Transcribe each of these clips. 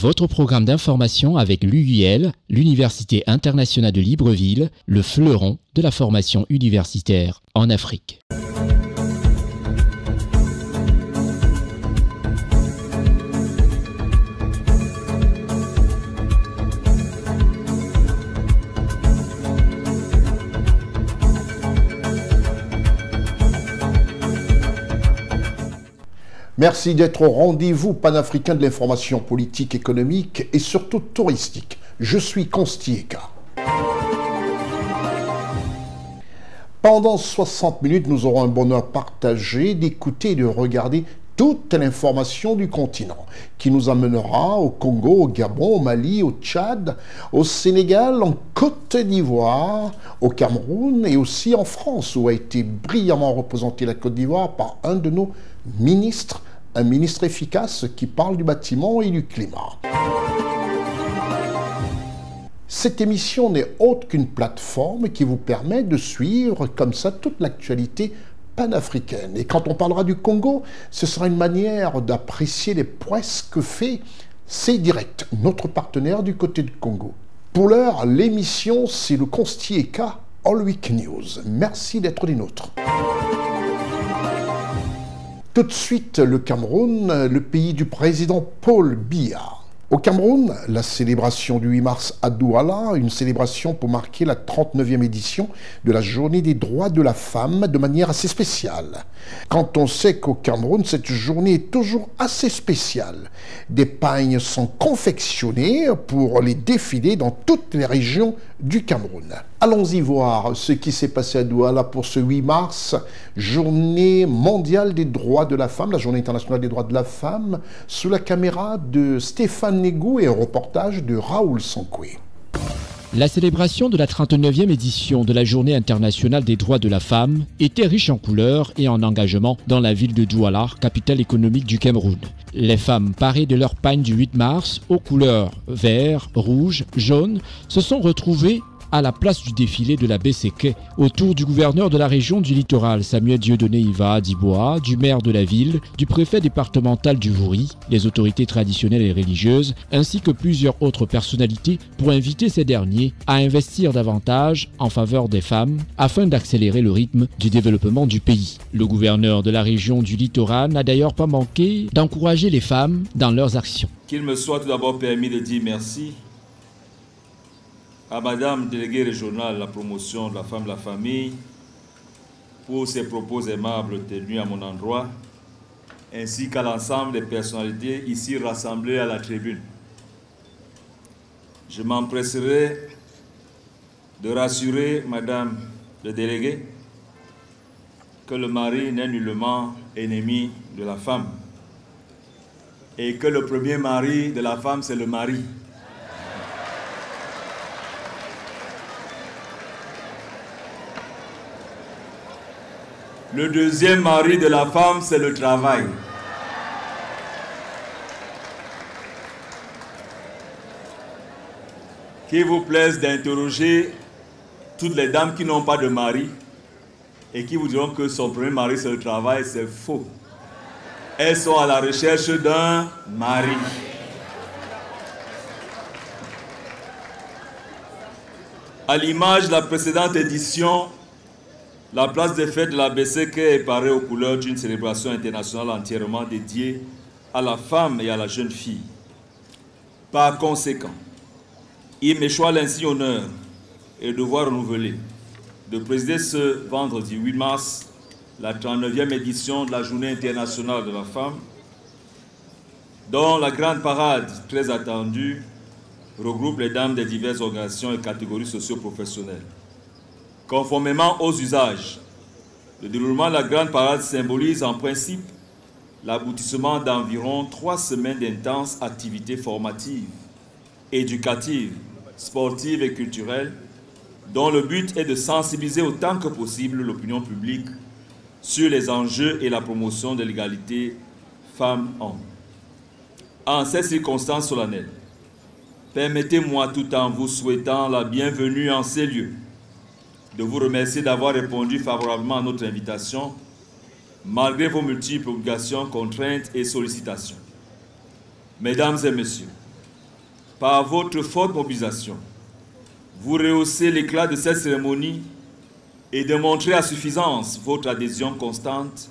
Votre programme d'information avec l'UIL, l'Université internationale de Libreville, le fleuron de la formation universitaire en Afrique. Merci d'être au rendez-vous panafricain de l'information politique, économique et surtout touristique. Je suis Constieka. Pendant 60 minutes, nous aurons un bonheur partagé d'écouter et de regarder toute l'information du continent qui nous amènera au Congo, au Gabon, au Mali, au Tchad, au Sénégal, en Côte d'Ivoire, au Cameroun et aussi en France où a été brillamment représentée la Côte d'Ivoire par un de nos ministres, un ministre efficace qui parle du bâtiment et du climat. Cette émission n'est autre qu'une plateforme qui vous permet de suivre comme ça toute l'actualité panafricaine. Et quand on parlera du Congo, ce sera une manière d'apprécier les prouesses que fait C-Direct, notre partenaire du côté du Congo. Pour l'heure, l'émission, c'est le Constieka All Week News. Merci d'être des nôtres. Tout de suite, le Cameroun, le pays du président Paul Biya. Au Cameroun, la célébration du 8 mars à Douala, une célébration pour marquer la 39e édition de la Journée des droits de la femme de manière assez spéciale. Quand on sait qu'au Cameroun, cette journée est toujours assez spéciale. Des pagnes sont confectionnées pour les défiler dans toutes les régions du Cameroun. Allons-y voir ce qui s'est passé à Douala pour ce 8 mars, Journée mondiale des droits de la femme, la Journée internationale des droits de la femme, sous la caméra de Stéphane Négou et un reportage de Raoul Sankoué. La célébration de la 39e édition de la Journée internationale des droits de la femme était riche en couleurs et en engagement dans la ville de Douala, capitale économique du Cameroun. Les femmes parées de leur pagne du 8 mars aux couleurs vert, rouge, jaune se sont retrouvées à la place du défilé de la BCK, autour du gouverneur de la région du littoral, Samuel Dieudonné Iva Diboa, du maire de la ville, du préfet départemental du Vouri, les autorités traditionnelles et religieuses, ainsi que plusieurs autres personnalités pour inviter ces derniers à investir davantage en faveur des femmes afin d'accélérer le rythme du développement du pays. Le gouverneur de la région du littoral n'a d'ailleurs pas manqué d'encourager les femmes dans leurs actions. Qu'il me soit tout d'abord permis de dire merci à Madame déléguée régionale de la promotion de la femme et de la famille pour ses propos aimables tenus à mon endroit, ainsi qu'à l'ensemble des personnalités ici rassemblées à la tribune. Je m'empresserai de rassurer Madame le délégué que le mari n'est nullement ennemi de la femme et que le premier mari de la femme, c'est le mari. Le deuxième mari de la femme, c'est le travail. Qu'il vous plaise d'interroger toutes les dames qui n'ont pas de mari et qui vous diront que son premier mari, c'est le travail, c'est faux. Elles sont à la recherche d'un mari. À l'image de la précédente édition, la place des fêtes de la BCK est parée aux couleurs d'une célébration internationale entièrement dédiée à la femme et à la jeune fille. Par conséquent, il m'échoit l'insigne honneur et devoir renouvelé de présider ce vendredi 8 mars la 39e édition de la Journée internationale de la femme, dont la grande parade très attendue regroupe les dames des diverses organisations et catégories socio-professionnelles. Conformément aux usages, le déroulement de la grande parade symbolise en principe l'aboutissement d'environ 3 semaines d'intenses activités formatives, éducatives, sportives et culturelles, dont le but est de sensibiliser autant que possible l'opinion publique sur les enjeux et la promotion de l'égalité femmes-hommes. En ces circonstances solennelles, permettez-moi, tout en vous souhaitant la bienvenue en ces lieux, de vous remercier d'avoir répondu favorablement à notre invitation, malgré vos multiples obligations, contraintes et sollicitations. Mesdames et messieurs, par votre forte mobilisation, vous rehaussez l'éclat de cette cérémonie et démontrez à suffisance votre adhésion constante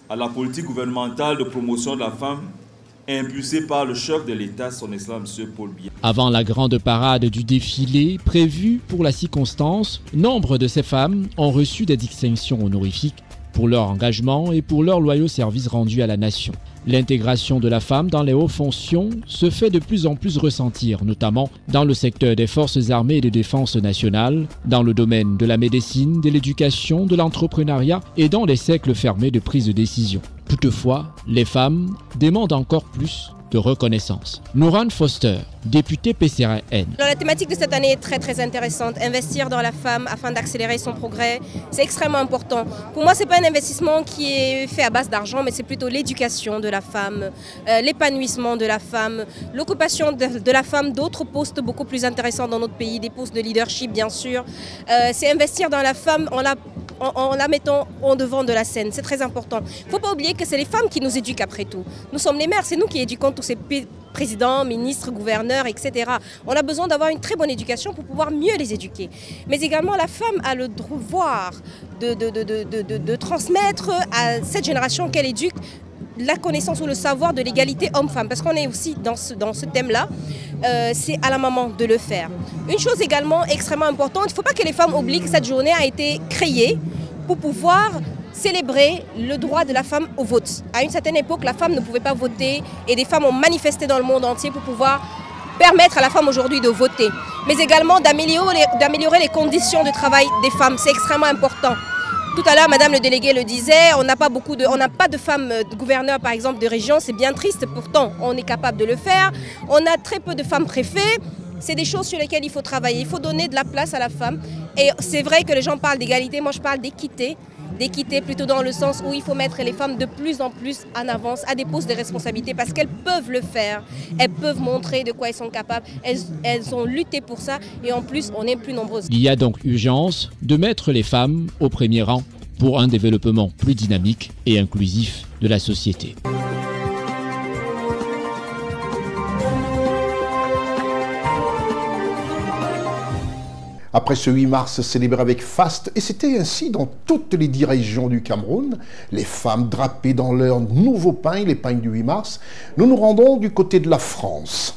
à la politique gouvernementale de promotion de la femme impulsée par le chef de l'État, son Excellence M. Paul Biya. Avant la grande parade du défilé prévue pour la circonstance, nombre de ces femmes ont reçu des distinctions honorifiques pour leur engagement et pour leur loyaux services rendus à la nation. L'intégration de la femme dans les hautes fonctions se fait de plus en plus ressentir, notamment dans le secteur des forces armées et de défense nationale, dans le domaine de la médecine, de l'éducation, de l'entrepreneuriat et dans les cercles fermés de prise de décision. Toutefois, les femmes demandent encore plus de reconnaissance. Nourane Foster, députée PCRN. La thématique de cette année est très intéressante. Investir dans la femme afin d'accélérer son progrès, c'est extrêmement important. Pour moi, ce n'est pas un investissement qui est fait à base d'argent, mais c'est plutôt l'éducation de la femme, l'épanouissement de la femme, l'occupation de la femme d'autres postes beaucoup plus intéressants dans notre pays, des postes de leadership bien sûr. C'est investir dans la femme en la mettant en devant de la scène, c'est très important. Il ne faut pas oublier que c'est les femmes qui nous éduquent après tout. Nous sommes les mères, c'est nous qui éduquons tous ces présidents, ministres, gouverneurs, etc. On a besoin d'avoir une très bonne éducation pour pouvoir mieux les éduquer. Mais également, la femme a le devoir de transmettre à cette génération qu'elle éduque la connaissance ou le savoir de l'égalité homme-femme. Parce qu'on est aussi dans ce thème-là, c'est à la maman de le faire. Une chose également extrêmement importante, il ne faut pas que les femmes oublient que cette journée a été créée pour pouvoir célébrer le droit de la femme au vote. À une certaine époque, la femme ne pouvait pas voter et des femmes ont manifesté dans le monde entier pour pouvoir permettre à la femme aujourd'hui de voter. Mais également d'améliorer les conditions de travail des femmes, c'est extrêmement important. Tout à l'heure, Madame le délégué le disait, on n'a pas de femmes gouverneurs par exemple de région, c'est bien triste, pourtant on est capable de le faire. On a très peu de femmes préfets, c'est des choses sur lesquelles il faut travailler, il faut donner de la place à la femme. Et c'est vrai que les gens parlent d'égalité, moi je parle d'équité plutôt dans le sens où il faut mettre les femmes de plus en plus en avance à des postes de responsabilité parce qu'elles peuvent le faire, elles peuvent montrer de quoi elles sont capables, elles ont lutté pour ça et en plus on est plus nombreuses. Il y a donc urgence de mettre les femmes au premier rang pour un développement plus dynamique et inclusif de la société. Après ce 8 mars célébré avec faste, et c'était ainsi dans toutes les 10 régions du Cameroun, les femmes drapées dans leurs nouveaux pagnes, les pagnes du 8 mars, nous nous rendons du côté de la France.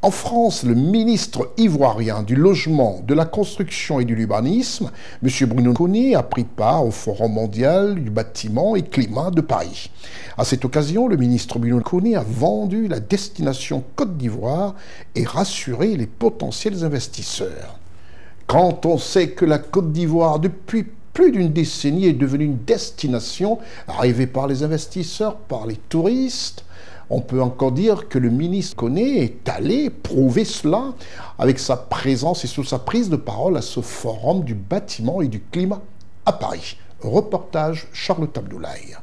En France, le ministre ivoirien du Logement, de la Construction et du L'Urbanisme, M. Bruno Koni, a pris part au Forum mondial du bâtiment et climat de Paris. À cette occasion, le ministre Bruno Koni a vendu la destination Côte d'Ivoire et rassuré les potentiels investisseurs. Quand on sait que la Côte d'Ivoire, depuis plus d'une décennie, est devenue une destination rêvée par les investisseurs, par les touristes, on peut encore dire que le ministre Koné est allé prouver cela avec sa présence et sous sa prise de parole à ce forum du bâtiment et du climat à Paris. Reportage Charlotte Abdoulaye.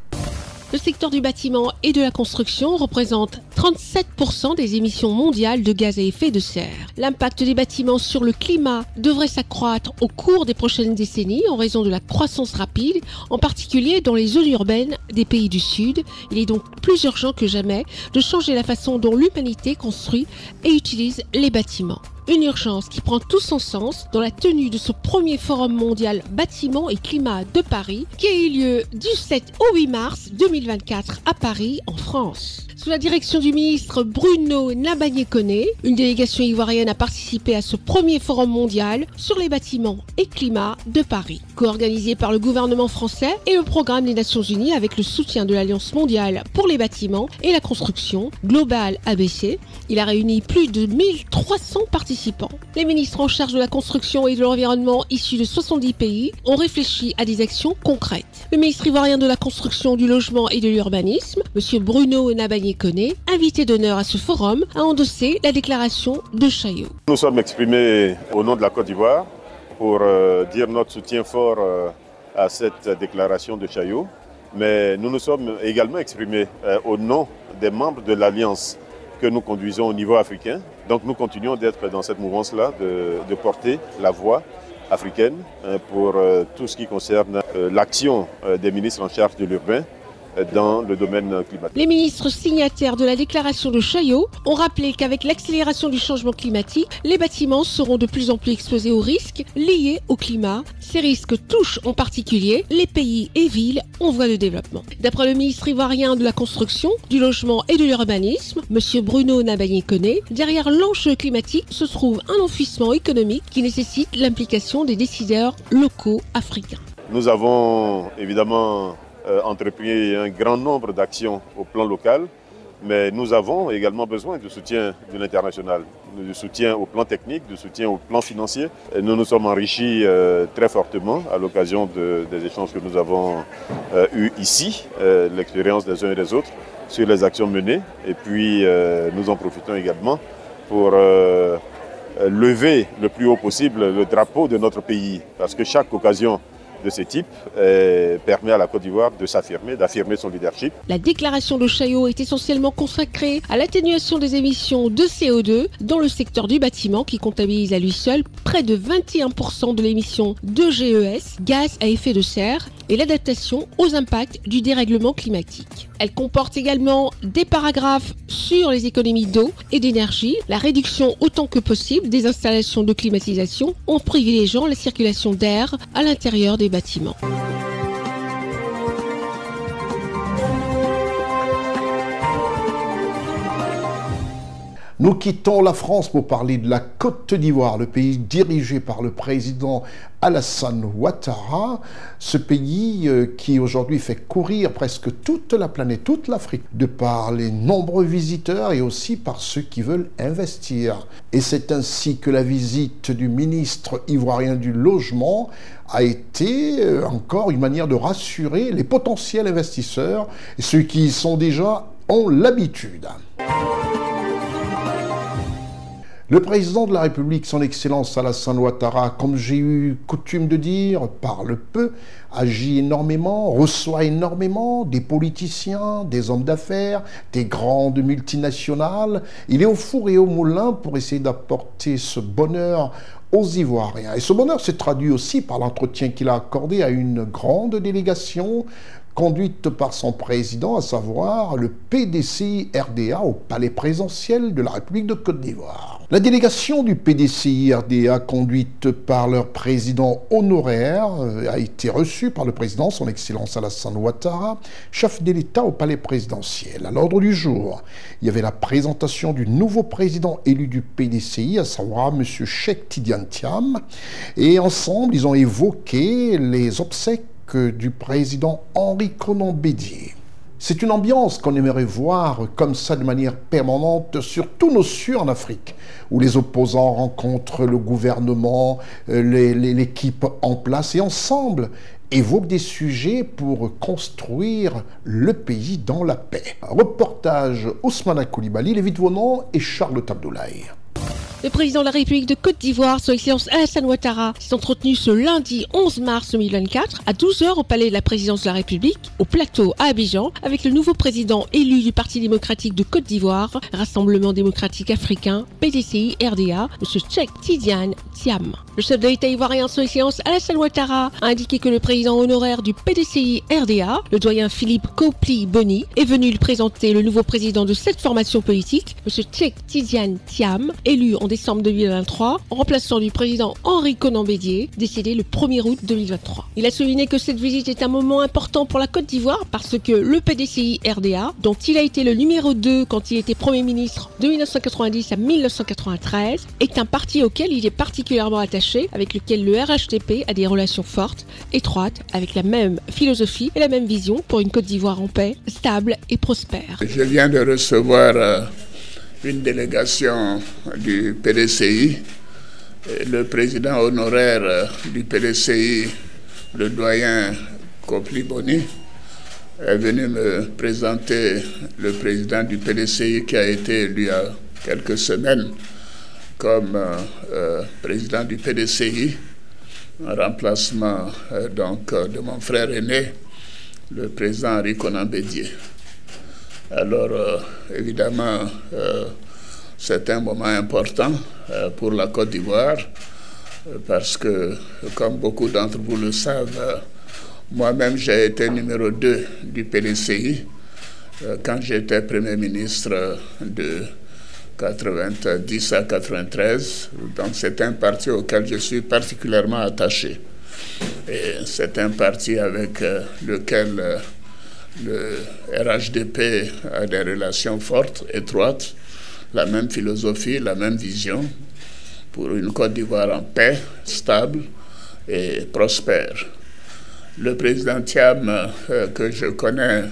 Le secteur du bâtiment et de la construction représente 37% des émissions mondiales de gaz à effet de serre. L'impact des bâtiments sur le climat devrait s'accroître au cours des prochaines décennies en raison de la croissance rapide, en particulier dans les zones urbaines des pays du Sud. Il est donc plus urgent que jamais de changer la façon dont l'humanité construit et utilise les bâtiments. Une urgence qui prend tout son sens dans la tenue de ce premier forum mondial bâtiment et climat de Paris qui a eu lieu du 7 au 8 mars 2024 à Paris, en France. Sous la direction du ministre Bruno Nabagné-Koné, une délégation ivoirienne a participé à ce premier forum mondial sur les bâtiments et climat de Paris, co-organisé par le gouvernement français et le programme des Nations Unies avec le soutien de l'Alliance mondiale pour les bâtiments et la construction, Global ABC. Il a réuni plus de 1300 participants. Les ministres en charge de la construction et de l'environnement issus de 70 pays ont réfléchi à des actions concrètes. Le ministre ivoirien de la construction, du logement et de l'urbanisme, M. Bruno Nabagné-Koné, invité d'honneur à ce forum, a endossé la déclaration de Chaillot. Nous sommes exprimés au nom de la Côte d'Ivoire pour dire notre soutien fort à cette déclaration de Chaillot, mais nous nous sommes également exprimés au nom des membres de l'Alliance que nous conduisons au niveau africain. Donc nous continuons d'être dans cette mouvance-là, de porter la voix africaine pour tout ce qui concerne l'action des ministres en charge de l'urbain dans le domaine climatique. Les ministres signataires de la déclaration de Chaillot ont rappelé qu'avec l'accélération du changement climatique, les bâtiments seront de plus en plus exposés aux risques liés au climat. Ces risques touchent en particulier les pays et villes en voie de développement. D'après le ministre ivoirien de la Construction, du Logement et de l'Urbanisme, M. Bruno Nabagné-Koné, derrière l'enjeu climatique se trouve un enfouissement économique qui nécessite l'implication des décideurs locaux africains. Nous avons évidemment entrepris un grand nombre d'actions au plan local, mais nous avons également besoin du soutien de l'international, du soutien au plan technique, du soutien au plan financier. Et nous nous sommes enrichis très fortement à l'occasion des échanges que nous avons eus ici, l'expérience des uns et des autres sur les actions menées. Et puis nous en profitons également pour lever le plus haut possible le drapeau de notre pays, parce que chaque occasion de ce type permet à la Côte d'Ivoire de s'affirmer, d'affirmer son leadership. La déclaration de Chaillot est essentiellement consacrée à l'atténuation des émissions de CO2 dans le secteur du bâtiment qui comptabilise à lui seul près de 21% de l'émission de GES, gaz à effet de serre, et l'adaptation aux impacts du dérèglement climatique. Elle comporte également des paragraphes sur les économies d'eau et d'énergie, la réduction autant que possible des installations de climatisation en privilégiant la circulation d'air à l'intérieur des bâtiments. Nous quittons la France pour parler de la Côte d'Ivoire, le pays dirigé par le président Alassane Ouattara, ce pays qui aujourd'hui fait courir presque toute la planète, toute l'Afrique, de par les nombreux visiteurs et aussi par ceux qui veulent investir. Et c'est ainsi que la visite du ministre ivoirien du Logement a été encore une manière de rassurer les potentiels investisseurs, et ceux qui y sont déjà ont l'habitude. Le président de la République, son Excellence Alassane Ouattara, comme j'ai eu coutume de dire, parle peu, agit énormément, reçoit énormément des politiciens, des hommes d'affaires, des grandes multinationales. Il est au four et au moulin pour essayer d'apporter ce bonheur aux Ivoiriens. Et ce bonheur s'est traduit aussi par l'entretien qu'il a accordé à une grande délégation conduite par son président, à savoir le PDCI RDA au palais présidentiel de la République de Côte d'Ivoire. La délégation du PDCI RDA, conduite par leur président honoraire, a été reçue par le président, son Excellence Alassane Ouattara, chef de l'État au palais présidentiel. À l'ordre du jour, il y avait la présentation du nouveau président élu du PDCI, à savoir M. Cheikh Tidiane Thiam, et ensemble, ils ont évoqué les obsèques du président Henri Konan Bédié. C'est une ambiance qu'on aimerait voir comme ça de manière permanente sur tous nos cieux en Afrique, où les opposants rencontrent le gouvernement, l'équipe en place et ensemble évoquent des sujets pour construire le pays dans la paix. Reportage Ousmane Koulibaly, Lévite Vonan et Charles Abdoulaye. Le président de la République de Côte d'Ivoire, son Excellence Alassane Ouattara, s'est entretenu ce lundi 11 mars 2024 à 12h au palais de la présidence de la République, au plateau à Abidjan, avec le nouveau président élu du Parti démocratique de Côte d'Ivoire, Rassemblement démocratique africain, PDCI RDA, M. Cheikh Tidiane Thiam. Le chef de l'État ivoirien, son Excellence Alassane Ouattara, a indiqué que le président honoraire du PDCI RDA, le doyen Philippe Kopli-Boni, est venu lui présenter le nouveau président de cette formation politique, M. Cheikh Tidiane Thiam, élu en décembre 2023, en remplaçant du président Henri Konan Bédié, décédé le 1er août 2023. Il a souligné que cette visite est un moment important pour la Côte d'Ivoire parce que le PDCI RDA, dont il a été le numéro 2 quand il était Premier ministre de 1990 à 1993, est un parti auquel il est particulièrement attaché, avec lequel le RHDP a des relations fortes, étroites, avec la même philosophie et la même vision pour une Côte d'Ivoire en paix, stable et prospère. Je viens de recevoir une délégation du PDCI, le président honoraire du PDCI, le doyen Kopli-Boni, est venu me présenter le président du PDCI qui a été élu il y a quelques semaines comme président du PDCI, en remplacement de mon frère aîné, le président Henri Konan Bédié. Alors, évidemment, c'est un moment important pour la Côte d'Ivoire parce que, comme beaucoup d'entre vous le savent, Moi-même, j'ai été numéro 2 du PDCI quand j'étais Premier ministre de 90 à 93. Donc c'est un parti auquel je suis particulièrement attaché. Et c'est un parti avec lequel le RHDP a des relations fortes, étroites, la même philosophie, la même vision pour une Côte d'Ivoire en paix, stable et prospère. Le président Thiam, que je connais,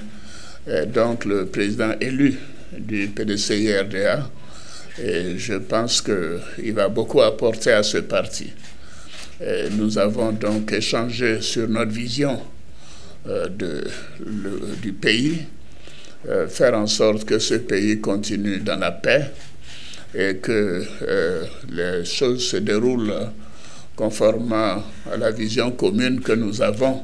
est donc le président élu du PDCI-RDA, et je pense qu'il va beaucoup apporter à ce parti. Et nous avons donc échangé sur notre vision du pays, faire en sorte que ce pays continue dans la paix et que les choses se déroulent conformément à la vision commune que nous avons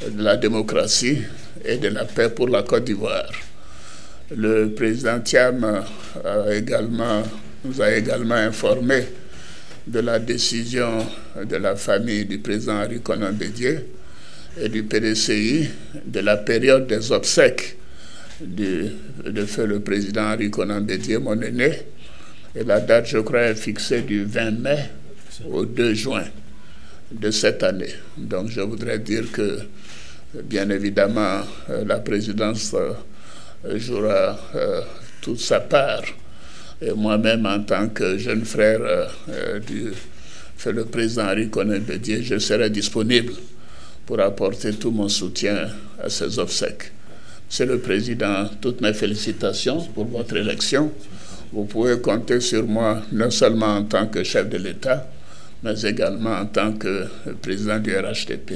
de la démocratie et de la paix pour la Côte d'Ivoire. Le président Thiam nous a également informé de la décision de la famille du président Henri Konan Bédié et du PDCI de la période des obsèques de feu le président Henri Konan Bédié, mon aîné. Et la date, je crois, est fixée du 20 mai au 2 juin de cette année. Donc je voudrais dire que, bien évidemment, la présidence jouera toute sa part. Et moi-même, en tant que jeune frère le président Henri Konan Bédié, je serai disponible pour apporter tout mon soutien à ces obsèques. Monsieur le Président, toutes mes félicitations pour votre élection. Vous pouvez compter sur moi, non seulement en tant que chef de l'État, mais également en tant que président du RHDP.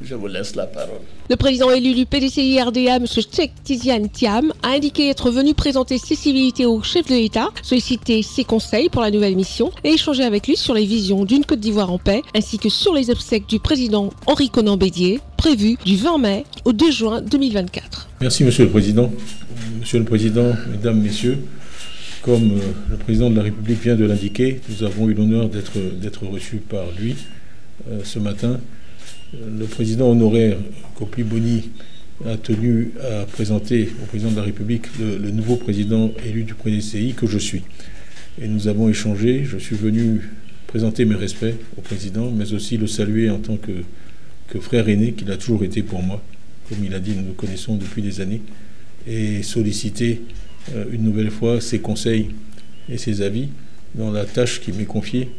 Je vous laisse la parole. Le président élu du PDCI-RDA, M. Cheikh Tidiane Thiam, a indiqué être venu présenter ses civilités au chef de l'État, solliciter ses conseils pour la nouvelle mission et échanger avec lui sur les visions d'une Côte d'Ivoire en paix, ainsi que sur les obsèques du président Henri Konan Bédié, prévues du 20 mai au 2 juin 2024. Merci, Monsieur le Président. Monsieur le Président, Mesdames, Messieurs, comme le Président de la République vient de l'indiquer, nous avons eu l'honneur d'être reçus par lui ce matin. Le président honoraire Kopi Boni a tenu à présenter au président de la République le nouveau président élu du PDCI que je suis. Et nous avons échangé. Je suis venu présenter mes respects au président, mais aussi le saluer en tant que frère aîné qu'il a toujours été pour moi. Comme il a dit, nous nous connaissons depuis des années. Et solliciter une nouvelle fois ses conseils et ses avis dans la tâche qui m'est confiée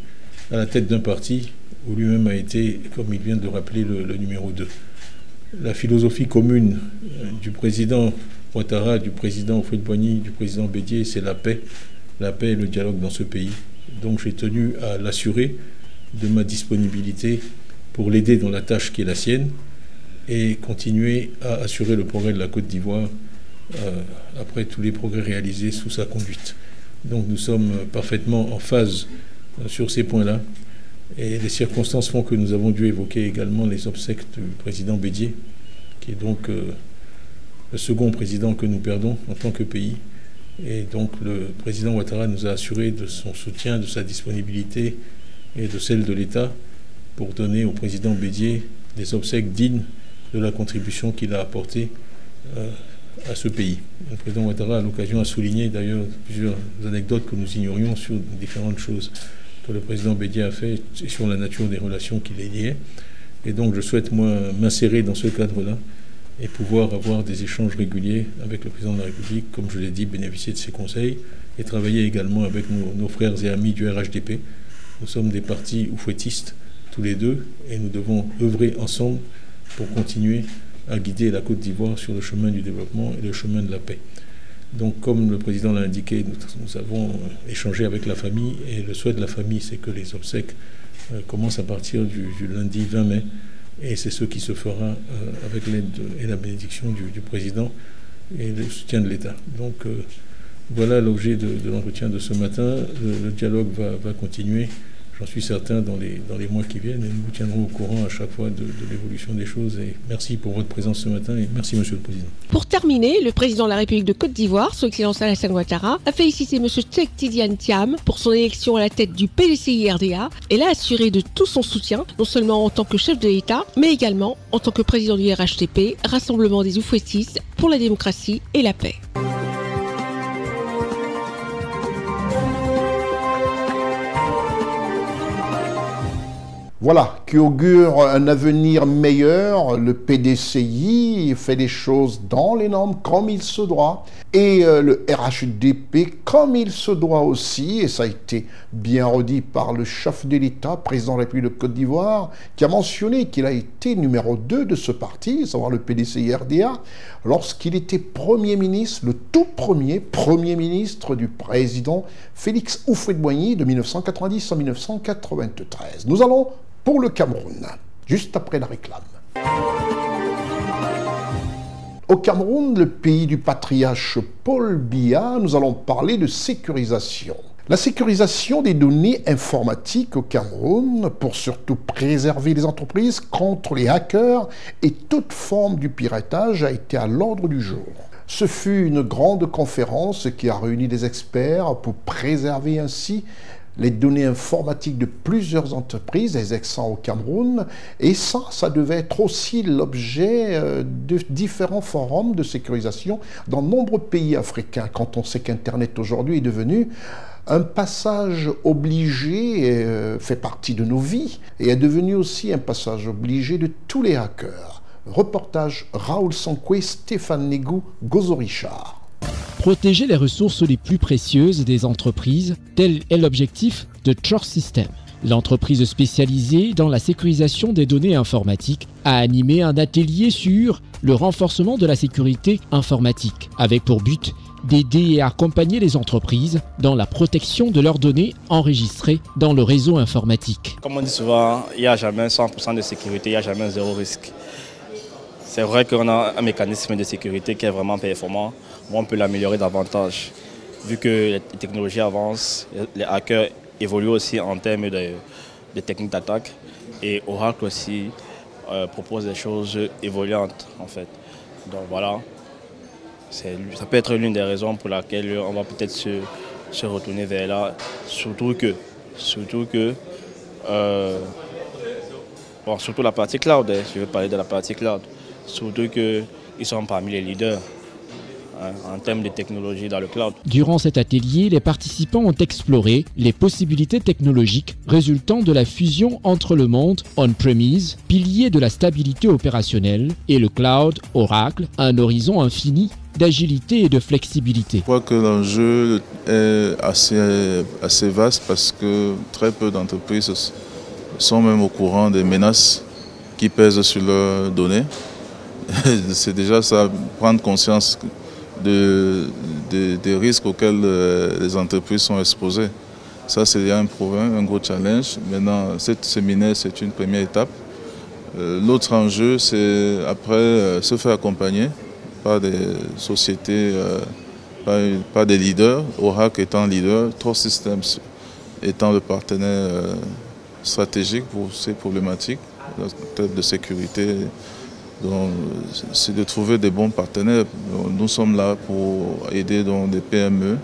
à la tête d'un parti où lui-même a été, comme il vient de rappeler, le numéro 2. La philosophie commune du président Ouattara, du président Houphouët-Boigny, du président Bédié, c'est la paix et le dialogue dans ce pays. Donc j'ai tenu à l'assurer de ma disponibilité pour l'aider dans la tâche qui est la sienne et continuer à assurer le progrès de la Côte d'Ivoire après tous les progrès réalisés sous sa conduite. Donc nous sommes parfaitement en phase sur ces points-là. Et les circonstances font que nous avons dû évoquer également les obsèques du président Bédié, qui est donc le second président que nous perdons en tant que pays. Et donc le président Ouattara nous a assuré de son soutien, de sa disponibilité et de celle de l'État pour donner au président Bédié des obsèques dignes de la contribution qu'il a apportée à ce pays. Le président Ouattara, à l'occasion, a souligné d'ailleurs plusieurs anecdotes que nous ignorions sur différentes choses que le président Bédié a fait et sur la nature des relations qui les liaient. Et donc je souhaite, moi, m'insérer dans ce cadre-là et pouvoir avoir des échanges réguliers avec le président de la République, comme je l'ai dit, bénéficier de ses conseils et travailler également avec nos frères et amis du RHDP. Nous sommes des partis oufouettistes, tous les deux, et nous devons œuvrer ensemble pour continuer à guider la Côte d'Ivoire sur le chemin du développement et le chemin de la paix. Donc, comme le président l'a indiqué, nous avons échangé avec la famille, et le souhait de la famille, c'est que les obsèques commencent à partir du lundi 20 mai, et c'est ce qui se fera avec l'aide et la bénédiction du président et le soutien de l'État. Donc, voilà l'objet de l'entretien de ce matin. Le dialogue va continuer j'en suis certain, dans les mois qui viennent, et nous vous tiendrons au courant à chaque fois de l'évolution des choses. Et merci pour votre présence ce matin et merci Monsieur le Président. Pour terminer, le président de la République de Côte d'Ivoire, son Excellence Alassane Ouattara, a félicité M. Cheikh Tidiane Thiam pour son élection à la tête du PDCI-RDA et l'a assuré de tout son soutien, non seulement en tant que chef de l'État, mais également en tant que président du RHTP, Rassemblement des Oufouettistes pour la démocratie et la paix. Voilà, qui augure un avenir meilleur. Le PDCI fait les choses dans les normes comme il se doit. Et le RHDP comme il se doit aussi. Et ça a été bien redit par le chef de l'État, président de la République de Côte d'Ivoire, qui a mentionné qu'il a été numéro 2 de ce parti, à savoir le PDCI-RDA, lorsqu'il était Premier ministre, le tout Premier ministre du président Félix Houphouët-Boigny de 1990 à 1993. Nous allons pour le Cameroun, juste après la réclame. Au Cameroun, le pays du patriarche Paul Biya, nous allons parler de sécurisation. La sécurisation des données informatiques au Cameroun pour surtout préserver les entreprises contre les hackers et toute forme du piratage a été à l'ordre du jour. Ce fut une grande conférence qui a réuni des experts pour préserver ainsi les données informatiques de plusieurs entreprises exerçant au Cameroun. Et ça devait être aussi l'objet de différents forums de sécurisation dans de nombreux pays africains. Quand on sait qu'Internet aujourd'hui est devenu un passage obligé, fait partie de nos vies, et est devenu aussi un passage obligé de tous les hackers. Reportage Raoul Sankwe, Stéphane Négou, Gozo Richard. Protéger les ressources les plus précieuses des entreprises, tel est l'objectif de Trust System. L'entreprise spécialisée dans la sécurisation des données informatiques a animé un atelier sur le renforcement de la sécurité informatique, avec pour but d'aider et accompagner les entreprises dans la protection de leurs données enregistrées dans le réseau informatique. Comme on dit souvent, il n'y a jamais 100% de sécurité, il n'y a jamais zéro risque. C'est vrai qu'on a un mécanisme de sécurité qui est vraiment performant, mais on peut l'améliorer davantage. Vu que les technologies avancent, les hackers évoluent aussi en termes de techniques d'attaque. Et Oracle aussi propose des choses évoluantes en fait. Donc voilà, ça peut être l'une des raisons pour laquelle on va peut-être se retourner vers là. Surtout la partie cloud, je vais parler de la partie cloud. Surtout qu'ils sont parmi les leaders en termes de technologie dans le cloud. Durant cet atelier, les participants ont exploré les possibilités technologiques résultant de la fusion entre le monde on-premise, pilier de la stabilité opérationnelle, et le cloud Oracle, un horizon infini d'agilité et de flexibilité. Je crois que l'enjeu est assez vaste parce que très peu d'entreprises sont même au courant des menaces qui pèsent sur leurs données. C'est déjà ça, prendre conscience des risques auxquels les entreprises sont exposées. Ça, c'est un problème, un gros challenge. Maintenant, cette séminaire, c'est une première étape. L'autre enjeu, c'est après se faire accompagner par des sociétés, par des leaders, Oracle étant leader, Trust Systems étant le partenaire stratégique pour ces problématiques de sécurité. C'est de trouver des bons partenaires. Nous sommes là pour aider des PME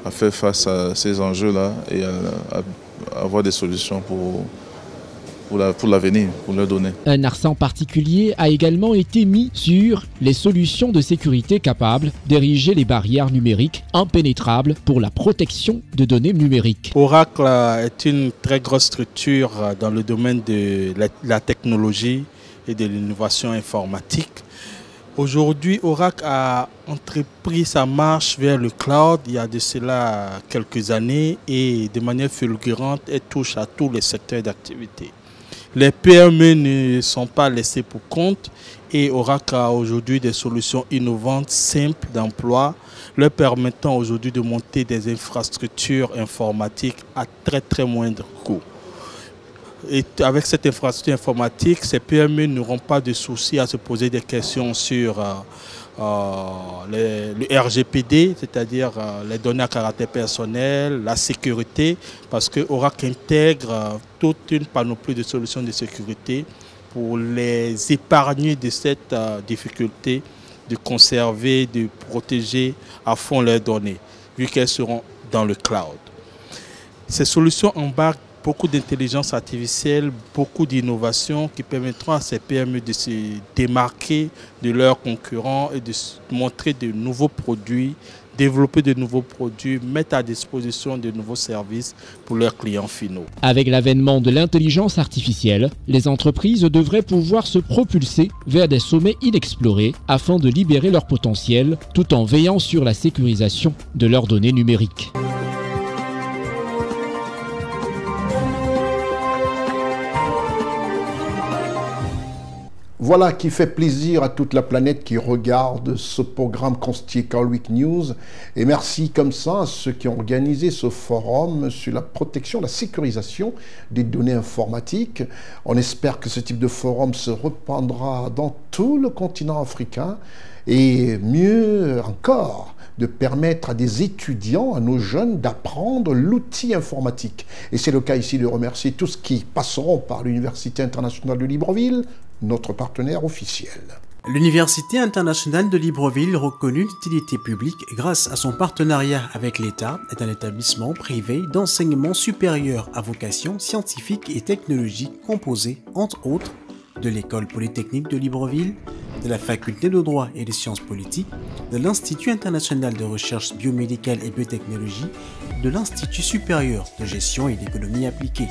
à faire face à ces enjeux-là et à avoir des solutions pour l'avenir, pour leur donner. Un accent particulier a également été mis sur les solutions de sécurité capables d'ériger les barrières numériques impénétrables pour la protection de données numériques. Oracle est une très grosse structure dans le domaine de la technologie et de l'innovation informatique. Aujourd'hui, Oracle a entrepris sa marche vers le cloud il y a de cela quelques années et de manière fulgurante, elle touche à tous les secteurs d'activité. Les PME ne sont pas laissées pour compte et Oracle a aujourd'hui des solutions innovantes, simples d'emploi, leur permettant aujourd'hui de monter des infrastructures informatiques à très moindre coût. Et avec cette infrastructure informatique, ces PME n'auront pas de soucis à se poser des questions sur le RGPD, c'est-à-dire les données à caractère personnel, la sécurité, parce que Oracle intègre toute une panoplie de solutions de sécurité pour les épargner de cette difficulté de conserver, de protéger à fond leurs données, vu qu'elles seront dans le cloud. Ces solutions embarquent beaucoup d'intelligence artificielle, beaucoup d'innovations qui permettront à ces PME de se démarquer de leurs concurrents et de montrer de nouveaux produits, développer de nouveaux produits, mettre à disposition de nouveaux services pour leurs clients finaux. Avec l'avènement de l'intelligence artificielle, les entreprises devraient pouvoir se propulser vers des sommets inexplorés afin de libérer leur potentiel tout en veillant sur la sécurisation de leurs données numériques. Voilà qui fait plaisir à toute la planète qui regarde ce programme constitué Call Week News. Et merci comme ça à ceux qui ont organisé ce forum sur la protection, la sécurisation des données informatiques. On espère que ce type de forum se répandra dans tout le continent africain et mieux encore, de permettre à des étudiants, à nos jeunes, d'apprendre l'outil informatique. Et c'est le cas ici de remercier tous qui passeront par l'Université internationale de Libreville, notre partenaire officiel. L'Université internationale de Libreville, reconnue d'utilité publique grâce à son partenariat avec l'État, est un établissement privé d'enseignement supérieur à vocation scientifique et technologique composé, entre autres, de l'École polytechnique de Libreville, de la Faculté de droit et des sciences politiques, de l'Institut international de recherche biomédicale et biotechnologie, de l'Institut supérieur de gestion et d'économie appliquée.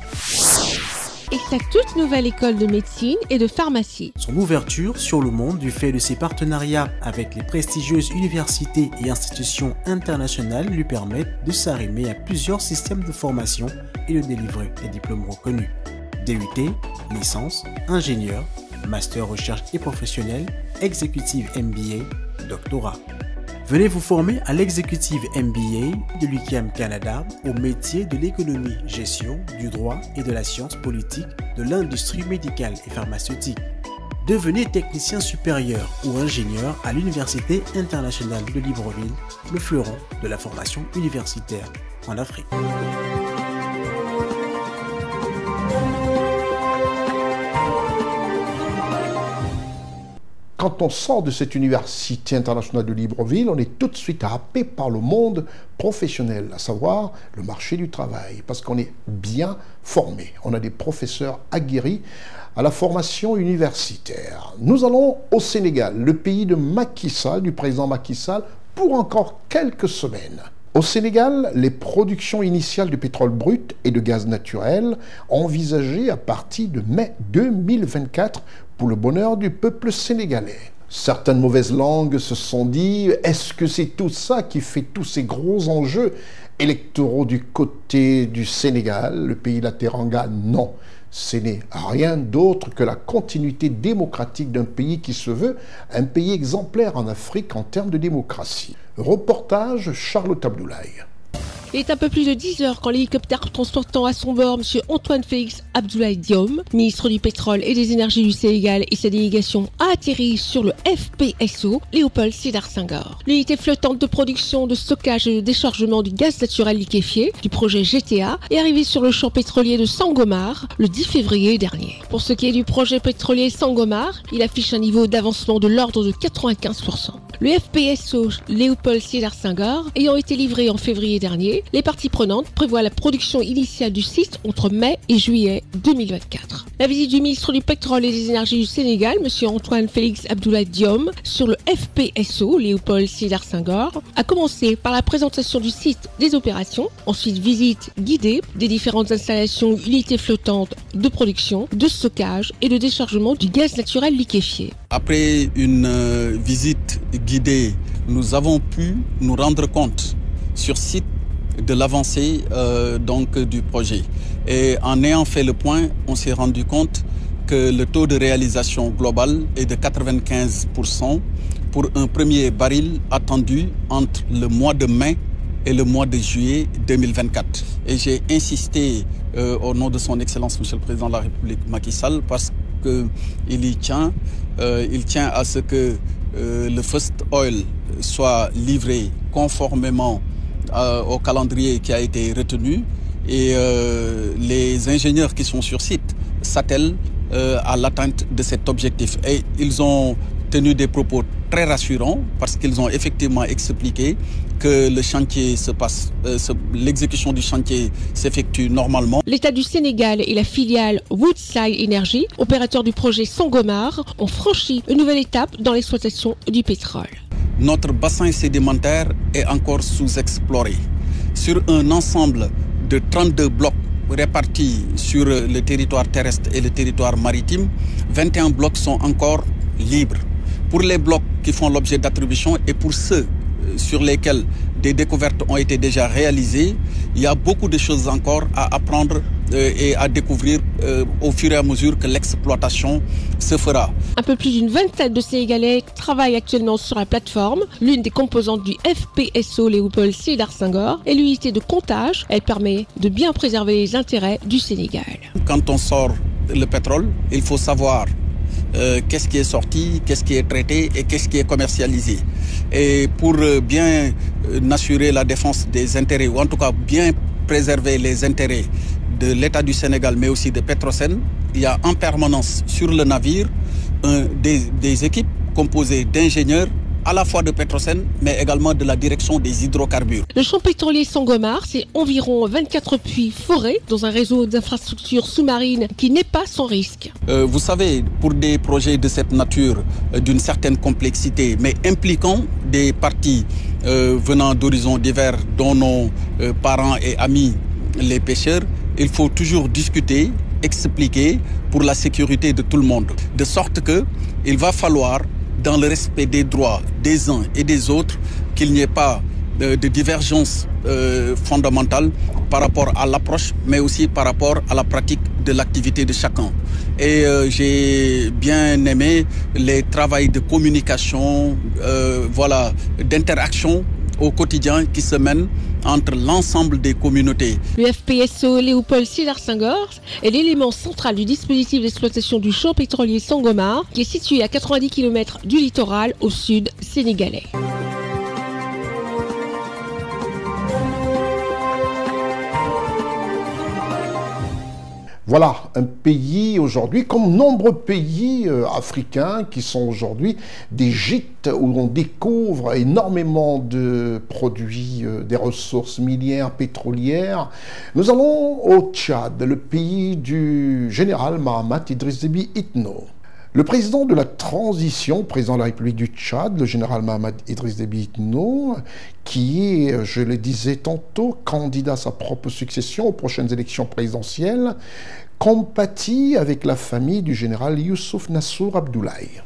Et sa toute nouvelle école de médecine et de pharmacie. Son ouverture sur le monde du fait de ses partenariats avec les prestigieuses universités et institutions internationales lui permettent de s'arrimer à plusieurs systèmes de formation et de délivrer des diplômes reconnus. DUT, licence, ingénieur, master recherche et professionnel, exécutive MBA, doctorat. Venez vous former à l'exécutive MBA de l'UQAM Canada au métier de l'économie, gestion, du droit et de la science politique de l'industrie médicale et pharmaceutique. Devenez technicien supérieur ou ingénieur à l'Université internationale de Libreville, le fleuron de la formation universitaire en Afrique. Quand on sort de cette Université internationale de Libreville, on est tout de suite happé par le monde professionnel, à savoir le marché du travail, parce qu'on est bien formé. On a des professeurs aguerris à la formation universitaire. Nous allons au Sénégal, le pays de Macky Sall, du président Macky Sall, pour encore quelques semaines. Au Sénégal, les productions initiales de pétrole brut et de gaz naturel envisagées à partir de mai 2024 pour le bonheur du peuple sénégalais. Certaines mauvaises langues se sont dit, est-ce que c'est tout ça qui fait tous ces gros enjeux électoraux du côté du Sénégal, le pays de la Teranga? Non, ce n'est rien d'autre que la continuité démocratique d'un pays qui se veut un pays exemplaire en Afrique en termes de démocratie. Reportage Charlotte Abdoulaye. Il est un peu plus de 10 heures quand l'hélicoptère transportant à son bord M. Antoine Félix Abdoulaye Diome, ministre du Pétrole et des Énergies du Sénégal et sa délégation a atterri sur le FPSO Léopold Sédar Senghor. L'unité flottante de production, de stockage et de déchargement du gaz naturel liquéfié du projet GTA est arrivée sur le champ pétrolier de Sangomar le 10 février dernier. Pour ce qui est du projet pétrolier Sangomar, il affiche un niveau d'avancement de l'ordre de 95%. Le FPSO Léopold Sédar Senghor ayant été livré en février dernier, les parties prenantes prévoient la production initiale du site entre mai et juillet 2024. La visite du ministre du Pétrole et des Énergies du Sénégal, M. Antoine Félix Abdoulaye Diome, sur le FPSO Léopold Sédar Senghor, a commencé par la présentation du site des opérations, ensuite visite guidée des différentes installations unités flottantes de production, de stockage et de déchargement du gaz naturel liquéfié. Après une visite guidée, nous avons pu nous rendre compte sur site de l'avancée du projet. Et en ayant fait le point, on s'est rendu compte que le taux de réalisation global est de 95% pour un premier baril attendu entre le mois de mai et le mois de juillet 2024. Et j'ai insisté au nom de son Excellence Monsieur le Président de la République Macky Sall parce qu'il y tient. Il tient à ce que le First Oil soit livré conformément au calendrier qui a été retenu et les ingénieurs qui sont sur site s'attellent à l'atteinte de cet objectif. Et ils ont tenu des propos très rassurants parce qu'ils ont effectivement expliqué que le chantier se passe, l'exécution du chantier s'effectue normalement. L'État du Sénégal et la filiale Woodside Energy, opérateur du projet Sangomar, ont franchi une nouvelle étape dans l'exploitation du pétrole. Notre bassin sédimentaire est encore sous-exploré. Sur un ensemble de 32 blocs répartis sur le territoire terrestre et le territoire maritime, 21 blocs sont encore libres. Pour les blocs qui font l'objet d'attribution et pour ceux sur lesquels des découvertes ont été déjà réalisées, il y a beaucoup de choses encore à apprendre et à découvrir au fur et à mesure que l'exploitation se fera. Un peu plus d'une vingtaine de Sénégalais travaillent actuellement sur la plateforme, l'une des composantes du FPSO Léopold Sédar Senghor, et l'unité de comptage. Elle permet de bien préserver les intérêts du Sénégal. Quand on sort le pétrole, il faut savoir qu'est-ce qui est sorti, qu'est-ce qui est traité et qu'est-ce qui est commercialisé. Et pour bien assurer la défense des intérêts, ou en tout cas bien préserver les intérêts de l'État du Sénégal, mais aussi de Petrosen, il y a en permanence sur le navire des équipes composées d'ingénieurs à la fois de Petrosen, mais également de la direction des hydrocarbures. Le champ pétrolier Sangomar, c'est environ 24 puits forés dans un réseau d'infrastructures sous-marines qui n'est pas sans risque. Vous savez, pour des projets de cette nature, d'une certaine complexité, mais impliquant des parties venant d'horizons divers, dont nos parents et amis les pêcheurs, il faut toujours discuter, expliquer pour la sécurité de tout le monde. De sorte qu'il va falloir, dans le respect des droits des uns et des autres, qu'il n'y ait pas de divergence fondamentale par rapport à l'approche, mais aussi par rapport à la pratique de l'activité de chacun. Et j'ai bien aimé les travaux de communication, d'interaction au quotidien qui se mènent entre l'ensemble des communautés. Le FPSO Léopold Sédar Senghor est l'élément central du dispositif d'exploitation du champ pétrolier Sangomar, qui est situé à 90 km du littoral au sud sénégalais. Voilà, un pays aujourd'hui, comme nombreux pays africains qui sont aujourd'hui des gîtes où on découvre énormément de produits, des ressources minières, pétrolières. Nous allons au Tchad, le pays du général Mahamat Idriss Déby Itno. Le président de la transition, président de la République du Tchad, le général Mahamat Idriss Déby Itno, qui est, je le disais tantôt, candidat à sa propre succession aux prochaines élections présidentielles, compatit avec la famille du général Youssouf Nassour Abdoulaye.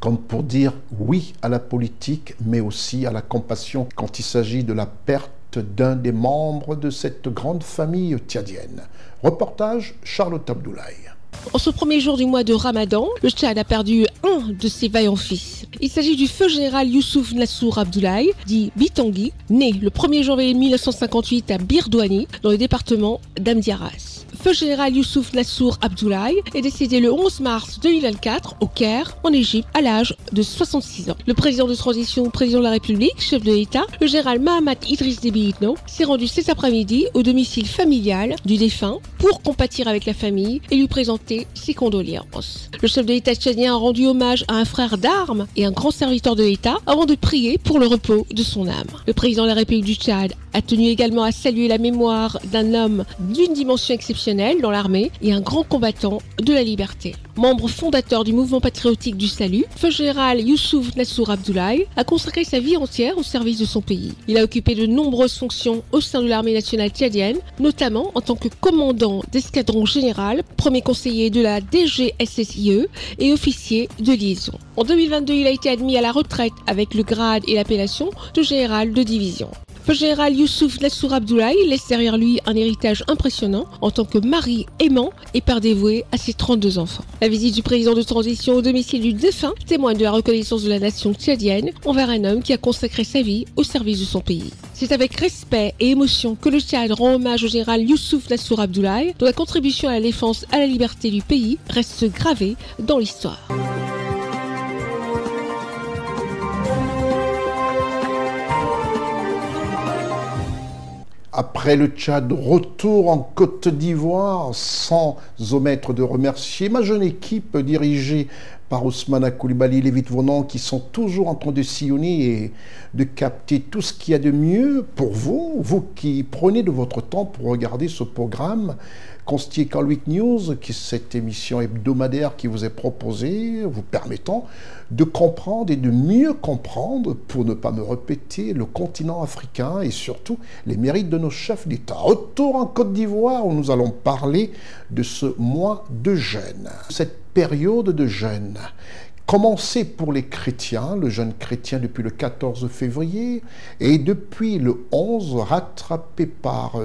Comme pour dire oui à la politique, mais aussi à la compassion quand il s'agit de la perte d'un des membres de cette grande famille tchadienne. Reportage Charlotte Abdoulaye. En ce premier jour du mois de Ramadan, le Tchad a perdu un de ses vaillants fils. Il s'agit du feu général Youssouf Nassour Abdoulaye, dit Bitangui, né le 1er janvier 1958 à Birdouani, dans le département d'Amdiaras. Feu général Youssouf Nassour Abdoulaye est décédé le 11 mars 2024 au Caire, en Égypte, à l'âge de 66 ans. Le président de transition, président de la République, chef de l'État, le général Mahamat Idriss Déby Itno, s'est rendu cet après-midi au domicile familial du défunt pour compatir avec la famille et lui présenter ses condoléances. Le chef de l'État tchadien a rendu hommage à un frère d'armes et un grand serviteur de l'État avant de prier pour le repos de son âme. Le président de la République du Tchad a tenu également à saluer la mémoire d'un homme d'une dimension exceptionnelle dans l'armée et un grand combattant de la liberté. Membre fondateur du mouvement patriotique du salut, feu général Youssouf Nassour Abdoulaye a consacré sa vie entière au service de son pays. Il a occupé de nombreuses fonctions au sein de l'armée nationale tchadienne, notamment en tant que commandant d'escadron général, premier conseiller de la DGSSIE et officier de liaison. En 2022, il a été admis à la retraite avec le grade et l'appellation de général de division. Le général Youssouf Nassour Abdoulaye laisse derrière lui un héritage impressionnant en tant que mari aimant et père dévoué à ses 32 enfants. La visite du président de transition au domicile du défunt témoigne de la reconnaissance de la nation tchadienne envers un homme qui a consacré sa vie au service de son pays. C'est avec respect et émotion que le Tchad rend hommage au général Youssouf Nassour Abdoulaye, dont la contribution à la défense à la liberté du pays reste gravée dans l'histoire. Après le Tchad, retour en Côte d'Ivoire, sans omettre de remercier ma jeune équipe dirigée par Ousmane Coulibaly, Lévite Vonan, qui sont toujours en train de sillonner et de capter tout ce qu'il y a de mieux pour vous, vous qui prenez de votre temps pour regarder ce programme constitué Carl-Week News, qui est cette émission hebdomadaire qui vous est proposée, vous permettant de comprendre et de mieux comprendre, pour ne pas me répéter, le continent africain et surtout les mérites de nos chefs d'État. Retour en Côte d'Ivoire où nous allons parler de ce mois de jeûne, cette période de jeûne. Commencé pour les chrétiens, le jeûne chrétien depuis le 14 février et depuis le 11 rattrapé par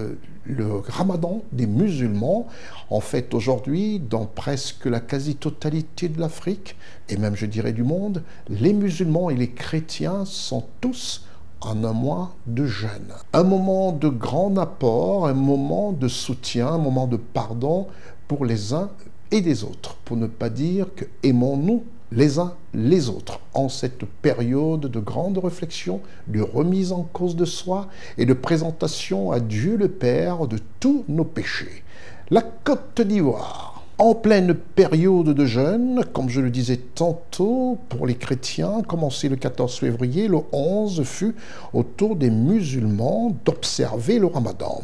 le ramadan des musulmans. En fait, aujourd'hui, dans presque la quasi-totalité de l'Afrique, et même je dirais du monde, les musulmans et les chrétiens sont tous en un mois de jeûne. Un moment de grand apport, un moment de soutien, un moment de pardon pour les uns et les autres, pour ne pas dire que aimons-nous les uns les autres, en cette période de grande réflexion, de remise en cause de soi et de présentation à Dieu le Père de tous nos péchés. La Côte d'Ivoire, en pleine période de jeûne, comme je le disais tantôt, pour les chrétiens, commencé le 14 février, le 11 fut au tour des musulmans d'observer le ramadan.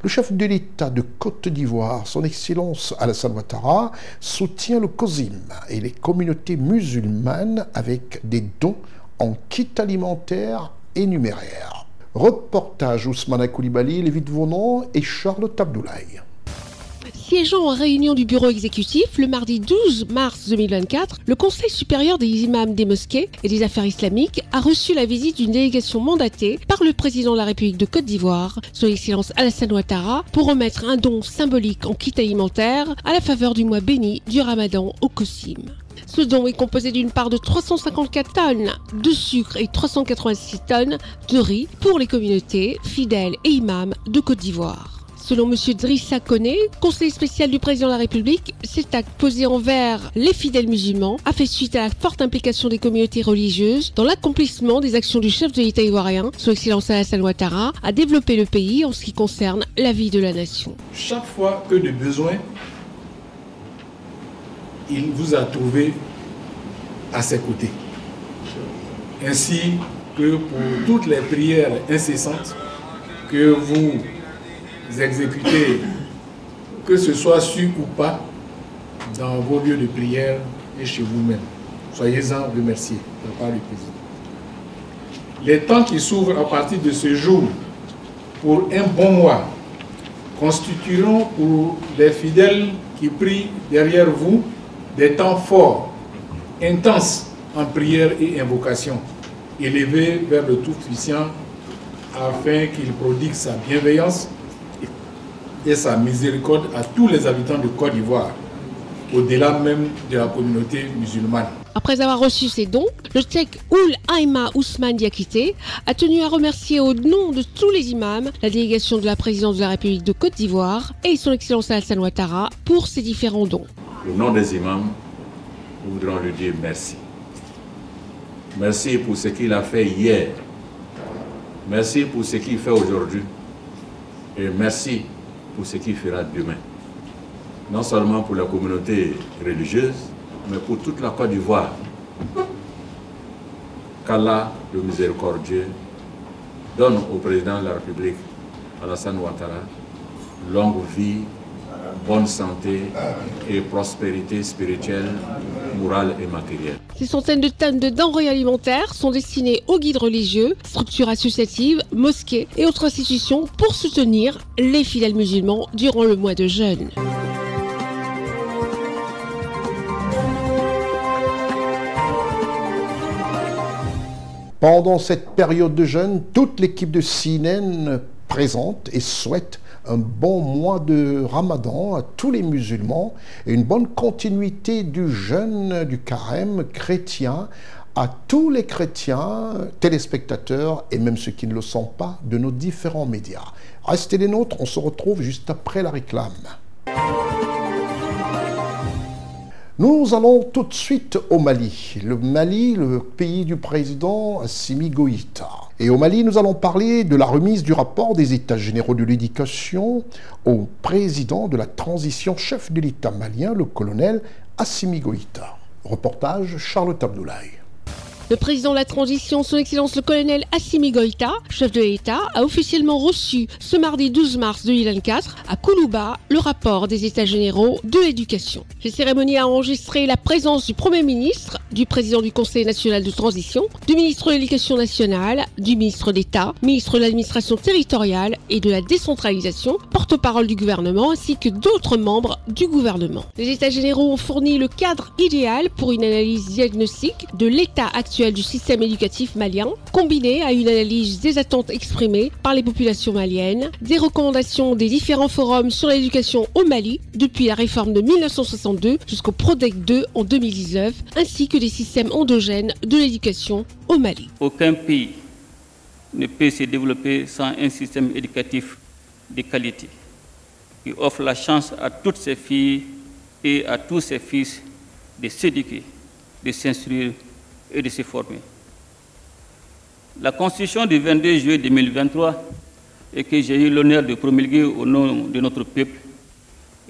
Le chef de l'État de Côte d'Ivoire, son Excellence Alassane Ouattara, soutient le COSIM et les communautés musulmanes avec des dons en kits alimentaires et numéraires. Reportage Ousmane Coulibaly, Lévite Vonan et Charles Abdoulaye. Siégeant en réunion du bureau exécutif le mardi 12 mars 2024, le Conseil supérieur des imams des mosquées et des affaires islamiques a reçu la visite d'une délégation mandatée par le président de la République de Côte d'Ivoire, son Excellence Alassane Ouattara, pour remettre un don symbolique en kit alimentaire à la faveur du mois béni du Ramadan au COSIM. Ce don est composé d'une part de 354 tonnes de sucre et 386 tonnes de riz pour les communautés, fidèles et imams de Côte d'Ivoire. Selon M. Drissa Koné, conseiller spécial du président de la République, cet acte posé envers les fidèles musulmans a fait suite à la forte implication des communautés religieuses dans l'accomplissement des actions du chef de l'État ivoirien, son Excellence Alassane Ouattara, à développer le pays en ce qui concerne la vie de la nation. Chaque fois que de besoin, il vous a trouvé à ses côtés. Ainsi que pour toutes les prières incessantes que vous exécutez, que ce soit su ou pas, dans vos lieux de prière et chez vous-même. Soyez-en remerciés de la part du président. Les temps qui s'ouvrent à partir de ce jour pour un bon mois constitueront pour les fidèles qui prient derrière vous des temps forts, intenses en prière et invocation, élevés vers le Tout-Puissant afin qu'il prodigue sa bienveillance et sa miséricorde à tous les habitants de Côte d'Ivoire, au-delà même de la communauté musulmane. Après avoir reçu ces dons, le cheikh Ould Aïma Ousmane Diakité a tenu à remercier au nom de tous les imams la délégation de la présidence de la République de Côte d'Ivoire et son Excellence Alassane Ouattara pour ces différents dons. Au nom des imams, nous voudrons lui dire merci. Merci pour ce qu'il a fait hier. Merci pour ce qu'il fait aujourd'hui. Et merci pour ce qu'il fera demain. Non seulement pour la communauté religieuse, mais pour toute la Côte d'Ivoire. Qu'Allah, le miséricordieux, donne au président de la République, Alassane Ouattara, longue vie, bonne santé et prospérité spirituelle, morale et matérielle. Ces centaines de tonnes de denrées alimentaires sont destinées aux guides religieux, structures associatives, mosquées et autres institutions pour soutenir les fidèles musulmans durant le mois de jeûne. Pendant cette période de jeûne, toute l'équipe de CNN présente et souhaite un bon mois de Ramadan à tous les musulmans et une bonne continuité du jeûne du carême chrétien à tous les chrétiens, téléspectateurs et même ceux qui ne le sont pas de nos différents médias. Restez les nôtres, on se retrouve juste après la réclame. Nous allons tout de suite au Mali. Le Mali, le pays du président Assimi Goïta. Et au Mali, nous allons parler de la remise du rapport des États généraux de l'éducation au président de la transition, chef de l'État malien, le colonel Assimi Goïta. Reportage Charlotte Abdoulaye. Le président de la transition, son Excellence le colonel Assimi Goïta, chef de l'État, a officiellement reçu ce mardi 12 mars 2024 à Koulouba le rapport des États généraux de l'éducation. Cette cérémonie a enregistré la présence du Premier ministre, du président du Conseil national de transition, du ministre de l'Éducation nationale, du ministre d'État, ministre de l'administration territoriale et de la décentralisation, porte-parole du gouvernement ainsi que d'autres membres du gouvernement. Les États généraux ont fourni le cadre idéal pour une analyse diagnostique de l'état actuel du système éducatif malien, combiné à une analyse des attentes exprimées par les populations maliennes, des recommandations des différents forums sur l'éducation au Mali depuis la réforme de 1962 jusqu'au PRODEC 2 en 2019, ainsi que des systèmes endogènes de l'éducation au Mali. Aucun pays ne peut se développer sans un système éducatif de qualité qui offre la chance à toutes ses filles et à tous ses fils de s'éduquer, de s'instruire et de se former. La Constitution du 22 juillet 2023, et que j'ai eu l'honneur de promulguer au nom de notre peuple,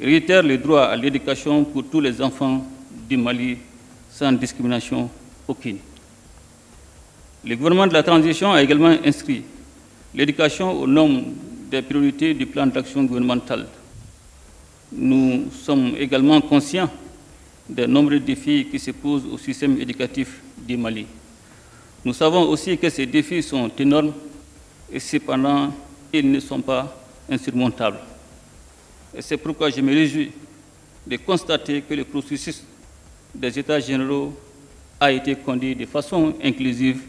réitère le droit à l'éducation pour tous les enfants du Mali sans discrimination aucune. Le gouvernement de la transition a également inscrit l'éducation au nom des priorités du plan d'action gouvernemental. Nous sommes également conscients des nombreux défis qui se posent au système éducatif du Mali. Nous savons aussi que ces défis sont énormes et cependant, ils ne sont pas insurmontables. Et c'est pourquoi je me réjouis de constater que le processus des États généraux a été conduit de façon inclusive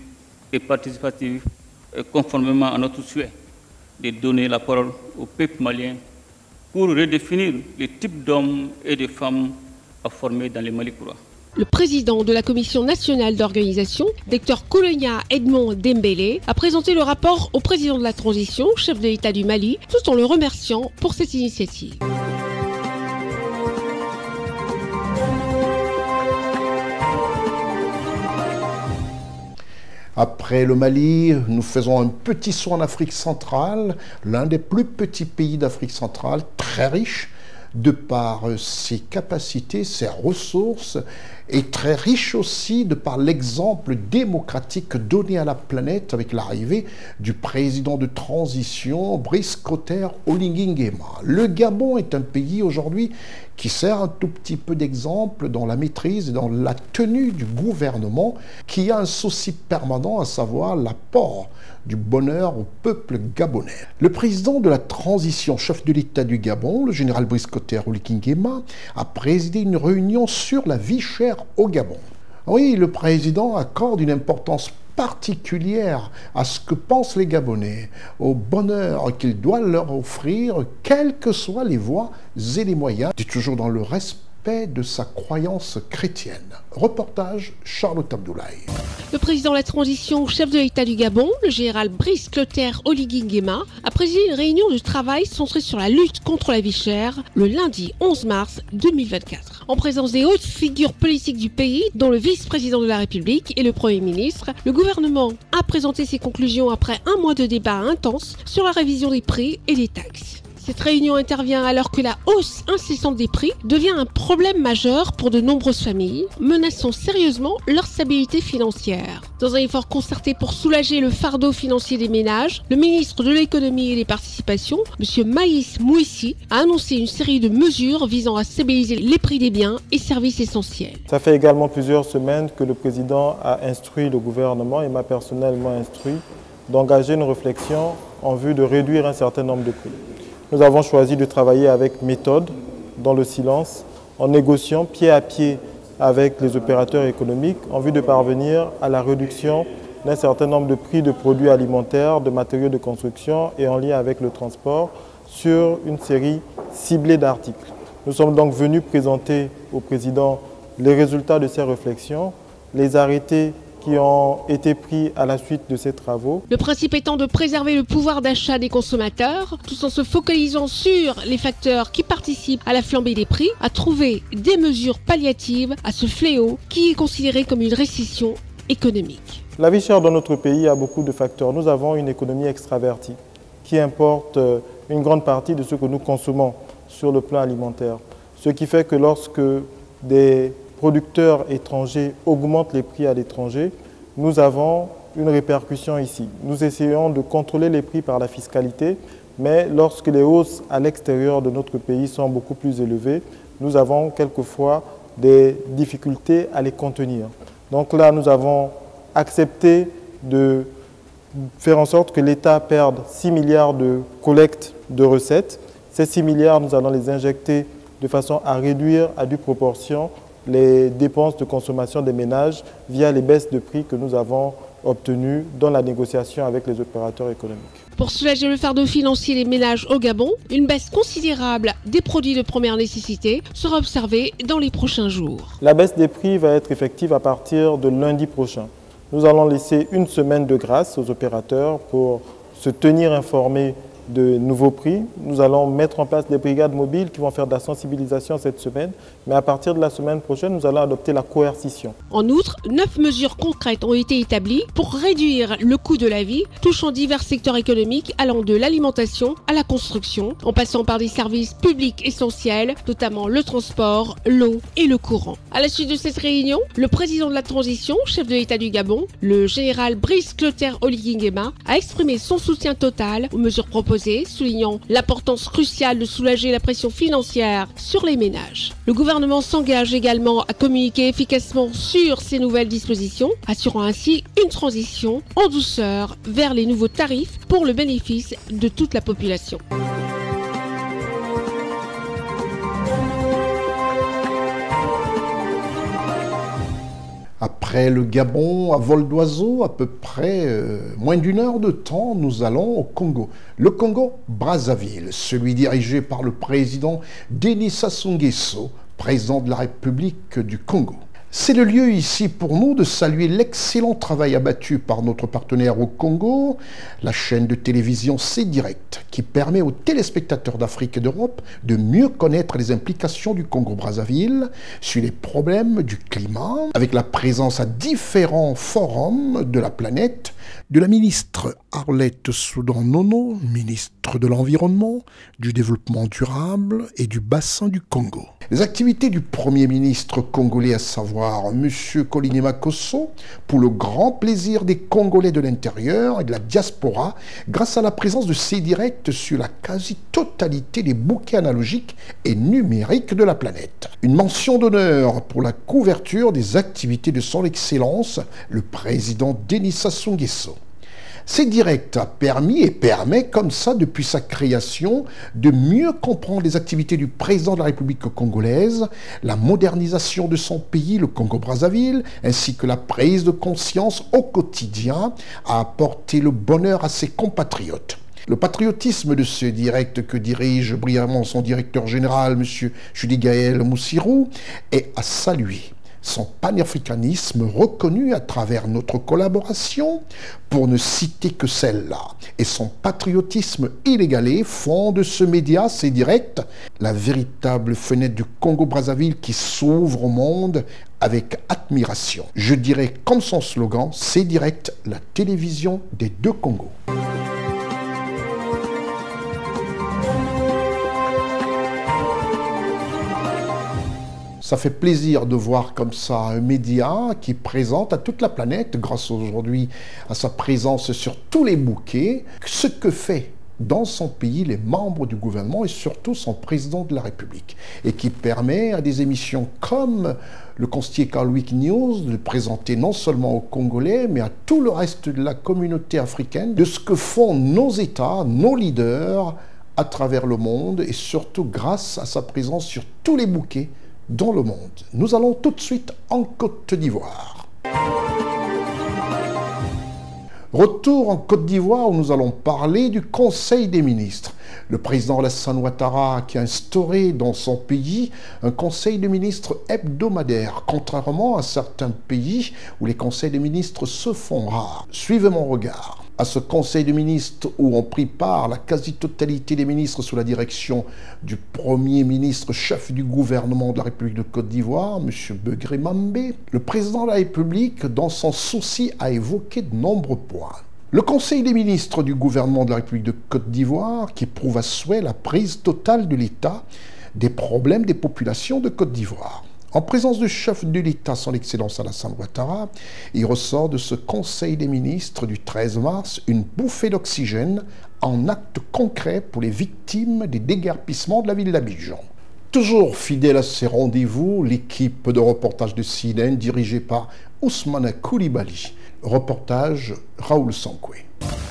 et participative, et conformément à notre souhait de donner la parole au peuple malien pour redéfinir les types d'hommes et de femmes à former dans les Mali courants. Le président de la Commission nationale d'organisation, Dr Koulonia Edmond Dembélé, a présenté le rapport au président de la transition, chef de l'État du Mali, tout en le remerciant pour cette initiative. Après le Mali, nous faisons un petit saut en Afrique centrale, l'un des plus petits pays d'Afrique centrale, très riche de par ses capacités, ses ressources, et très riche aussi de par l'exemple démocratique donné à la planète avec l'arrivée du président de transition, Brice Clotaire Oligui Nguema. Le Gabon est un pays aujourd'hui qui sert un tout petit peu d'exemple dans la maîtrise et dans la tenue du gouvernement, qui a un souci permanent, à savoir l'apport du bonheur au peuple gabonais. Le président de la transition, chef de l'État du Gabon, le général Brice Clotaire Oligui Nguema, a présidé une réunion sur la vie chère au Gabon. Oui, le président accorde une importance particulière à ce que pensent les Gabonais, au bonheur qu'il doit leur offrir, quelles que soient les voies et les moyens, et toujours dans le respect de sa croyance chrétienne. Reportage Charlotte Abdoulaye. Le président de la transition, chef de l'État du Gabon, le général Brice Clotaire Oligui Nguema, a présidé une réunion de travail centrée sur la lutte contre la vie chère le lundi 11 mars 2024. En présence des hautes figures politiques du pays, dont le vice-président de la République et le Premier ministre, le gouvernement a présenté ses conclusions après un mois de débats intenses sur la révision des prix et des taxes. Cette réunion intervient alors que la hausse incessante des prix devient un problème majeur pour de nombreuses familles, menaçant sérieusement leur stabilité financière. Dans un effort concerté pour soulager le fardeau financier des ménages, le ministre de l'économie et des participations, M. Maïs Mouissi, a annoncé une série de mesures visant à stabiliser les prix des biens et services essentiels. Ça fait également plusieurs semaines que le président a instruit le gouvernement et m'a personnellement instruit d'engager une réflexion en vue de réduire un certain nombre de prix. Nous avons choisi de travailler avec méthode, dans le silence, en négociant pied à pied avec les opérateurs économiques en vue de parvenir à la réduction d'un certain nombre de prix de produits alimentaires, de matériaux de construction et en lien avec le transport sur une série ciblée d'articles. Nous sommes donc venus présenter au président les résultats de ces réflexions, les arrêtés qui ont été pris à la suite de ces travaux. Le principe étant de préserver le pouvoir d'achat des consommateurs, tout en se focalisant sur les facteurs qui participent à la flambée des prix, à trouver des mesures palliatives à ce fléau qui est considéré comme une récession économique. La vie chère dans notre pays a beaucoup de facteurs. Nous avons une économie extravertie qui importe une grande partie de ce que nous consommons sur le plan alimentaire. Ce qui fait que lorsque des producteurs étrangers augmentent les prix à l'étranger, nous avons une répercussion ici. Nous essayons de contrôler les prix par la fiscalité, mais lorsque les hausses à l'extérieur de notre pays sont beaucoup plus élevées, nous avons quelquefois des difficultés à les contenir. Donc là, nous avons accepté de faire en sorte que l'État perde 6 milliards de collecte de recettes. Ces 6 milliards, nous allons les injecter de façon à réduire à due proportion les dépenses de consommation des ménages via les baisses de prix que nous avons obtenues dans la négociation avec les opérateurs économiques. Pour soulager le fardeau financier des ménages au Gabon, une baisse considérable des produits de première nécessité sera observée dans les prochains jours. La baisse des prix va être effective à partir de lundi prochain. Nous allons laisser une semaine de grâce aux opérateurs pour se tenir informés de nouveaux prix. Nous allons mettre en place des brigades mobiles qui vont faire de la sensibilisation cette semaine, mais à partir de la semaine prochaine, nous allons adopter la coercition. En outre, 9 mesures concrètes ont été établies pour réduire le coût de la vie, touchant divers secteurs économiques allant de l'alimentation à la construction, en passant par des services publics essentiels, notamment le transport, l'eau et le courant. À la suite de cette réunion, le président de la transition, chef de l'État du Gabon, le général Brice Clotaire Oligui Nguema, a exprimé son soutien total aux mesures proposées, soulignant l'importance cruciale de soulager la pression financière sur les ménages. Le gouvernement s'engage également à communiquer efficacement sur ces nouvelles dispositions, assurant ainsi une transition en douceur vers les nouveaux tarifs pour le bénéfice de toute la population. Après le Gabon, à vol d'oiseau, à peu près moins d'une heure de temps, nous allons au Congo. Le Congo-Brazzaville, celui dirigé par le président Denis Sassou Nguesso, président de la République du Congo. C'est le lieu ici pour nous de saluer l'excellent travail abattu par notre partenaire au Congo, la chaîne de télévision C-Direct, qui permet aux téléspectateurs d'Afrique et d'Europe de mieux connaître les implications du Congo-Brazzaville sur les problèmes du climat, avec la présence à différents forums de la planète de la ministre Arlette Soudan-Nono, ministre de l'Environnement, du Développement durable et du Bassin du Congo. Les activités du Premier ministre congolais, à savoir M. Kolinema Kosso, pour le grand plaisir des Congolais de l'intérieur et de la diaspora, grâce à la présence de C-Direct sur la quasi-totalité des bouquets analogiques et numériques de la planète. Une mention d'honneur pour la couverture des activités de son Excellence, le président Denis Sassou Nguesso. C-Direct a permis et permet comme ça depuis sa création de mieux comprendre les activités du président de la République congolaise, la modernisation de son pays, le Congo-Brazzaville, ainsi que la prise de conscience au quotidien à apporter le bonheur à ses compatriotes. Le patriotisme de ce direct que dirige brièvement son directeur général, M. Judy Gaël Moussirou, est à saluer. Son panafricanisme reconnu à travers notre collaboration, pour ne citer que celle-là, et son patriotisme inégalé font de ce média, C-Direct, la véritable fenêtre du Congo-Brazzaville qui s'ouvre au monde avec admiration. Je dirais comme son slogan, C-Direct, la télévision des deux Congos. Ça fait plaisir de voir comme ça un média qui présente à toute la planète, grâce aujourd'hui à sa présence sur tous les bouquets, ce que fait dans son pays les membres du gouvernement et surtout son président de la République. Et qui permet à des émissions comme le Constier Carl Week News de présenter non seulement aux Congolais, mais à tout le reste de la communauté africaine, de ce que font nos États, nos leaders à travers le monde et surtout grâce à sa présence sur tous les bouquets dans le monde. Nous allons tout de suite en Côte d'Ivoire. Retour en Côte d'Ivoire où nous allons parler du Conseil des ministres. Le président Alassane Ouattara qui a instauré dans son pays un Conseil des ministres hebdomadaire, contrairement à certains pays où les conseils des ministres se font rares. Suivez mon regard. À ce Conseil des ministres où ont pris part la quasi-totalité des ministres sous la direction du Premier ministre chef du gouvernement de la République de Côte d'Ivoire, M. Begré Mambé, le président de la République, dans son souci, a évoqué de nombreux points. Le Conseil des ministres du gouvernement de la République de Côte d'Ivoire qui prouve à souhait la prise totale de l'État des problèmes des populations de Côte d'Ivoire. En présence du chef de l'État, son Excellence Alassane Ouattara, il ressort de ce Conseil des ministres du 13 mars une bouffée d'oxygène en actes concrets pour les victimes des déguerpissements de la ville d'Abidjan. Toujours fidèle à ces rendez-vous, l'équipe de reportage de CNN dirigée par Ousmane Koulibaly. Reportage Raoul Sankoué.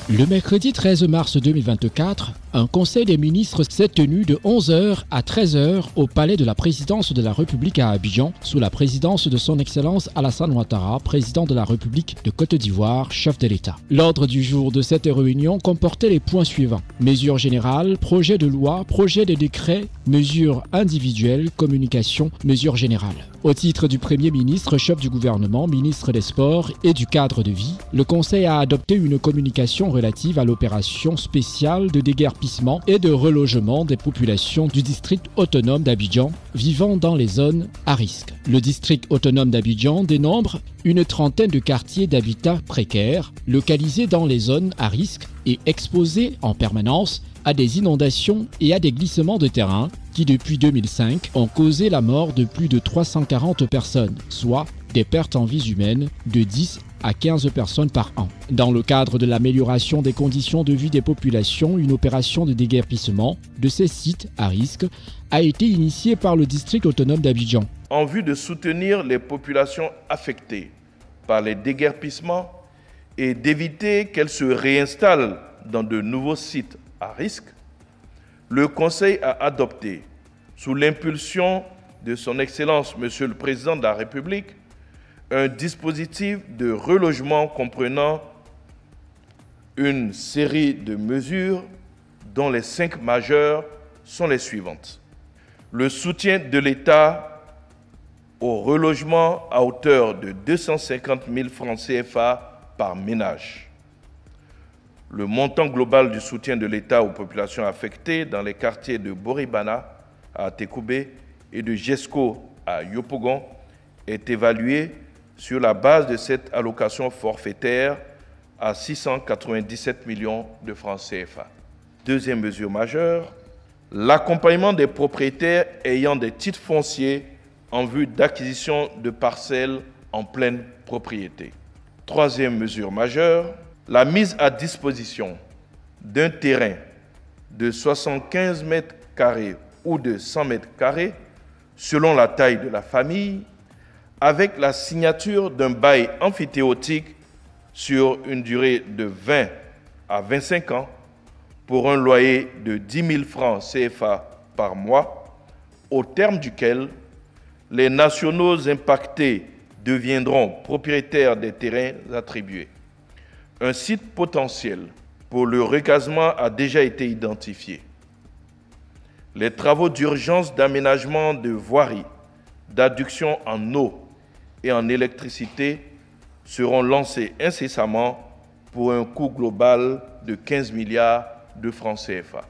Le mercredi 13 mars 2024, un conseil des ministres s'est tenu de 11h à 13h au palais de la présidence de la République à Abidjan, sous la présidence de son Excellence Alassane Ouattara, président de la République de Côte d'Ivoire, chef de l'État. L'ordre du jour de cette réunion comportait les points suivants: mesures générales, projet de loi, projet de décret, mesures individuelles, communication, mesures générales. Au titre du Premier ministre, chef du gouvernement, ministre des Sports et du cadre de vie, le Conseil a adopté une communication relative à l'opération spéciale de déguerpissement et de relogement des populations du district autonome d'Abidjan vivant dans les zones à risque. Le district autonome d'Abidjan dénombre une trentaine de quartiers d'habitat précaires, localisés dans les zones à risque et exposés en permanence à des inondations et à des glissements de terrain qui, depuis 2005, ont causé la mort de plus de 340 personnes, soit des pertes en vies humaines de 10 à 15 personnes par an. Dans le cadre de l'amélioration des conditions de vie des populations, une opération de déguerpissement de ces sites à risque a été initiée par le district autonome d'Abidjan. En vue de soutenir les populations affectées par les déguerpissements et d'éviter qu'elles se réinstallent dans de nouveaux sites à risque, le Conseil a adopté, sous l'impulsion de son Excellence Monsieur le Président de la République, un dispositif de relogement comprenant une série de mesures dont les 5 majeures sont les suivantes. Le soutien de l'État au relogement à hauteur de 250 000 francs CFA par ménage. Le montant global du soutien de l'État aux populations affectées dans les quartiers de Boribana à Tekoubé et de Jesco à Yopougon est évalué sur la base de cette allocation forfaitaire à 697 millions de francs CFA. Deuxième mesure majeure, l'accompagnement des propriétaires ayant des titres fonciers en vue d'acquisition de parcelles en pleine propriété. Troisième mesure majeure, la mise à disposition d'un terrain de 75 mètres carrés ou de 100 mètres carrés, selon la taille de la famille, avec la signature d'un bail amphithéotique sur une durée de 20 à 25 ans pour un loyer de 10 000 francs CFA par mois, au terme duquel les nationaux impactés deviendront propriétaires des terrains attribués. Un site potentiel pour le recasement a déjà été identifié. Les travaux d'urgence d'aménagement de voiries, d'adduction en eau et en électricité seront lancés incessamment pour un coût global de 15 milliards de francs CFA.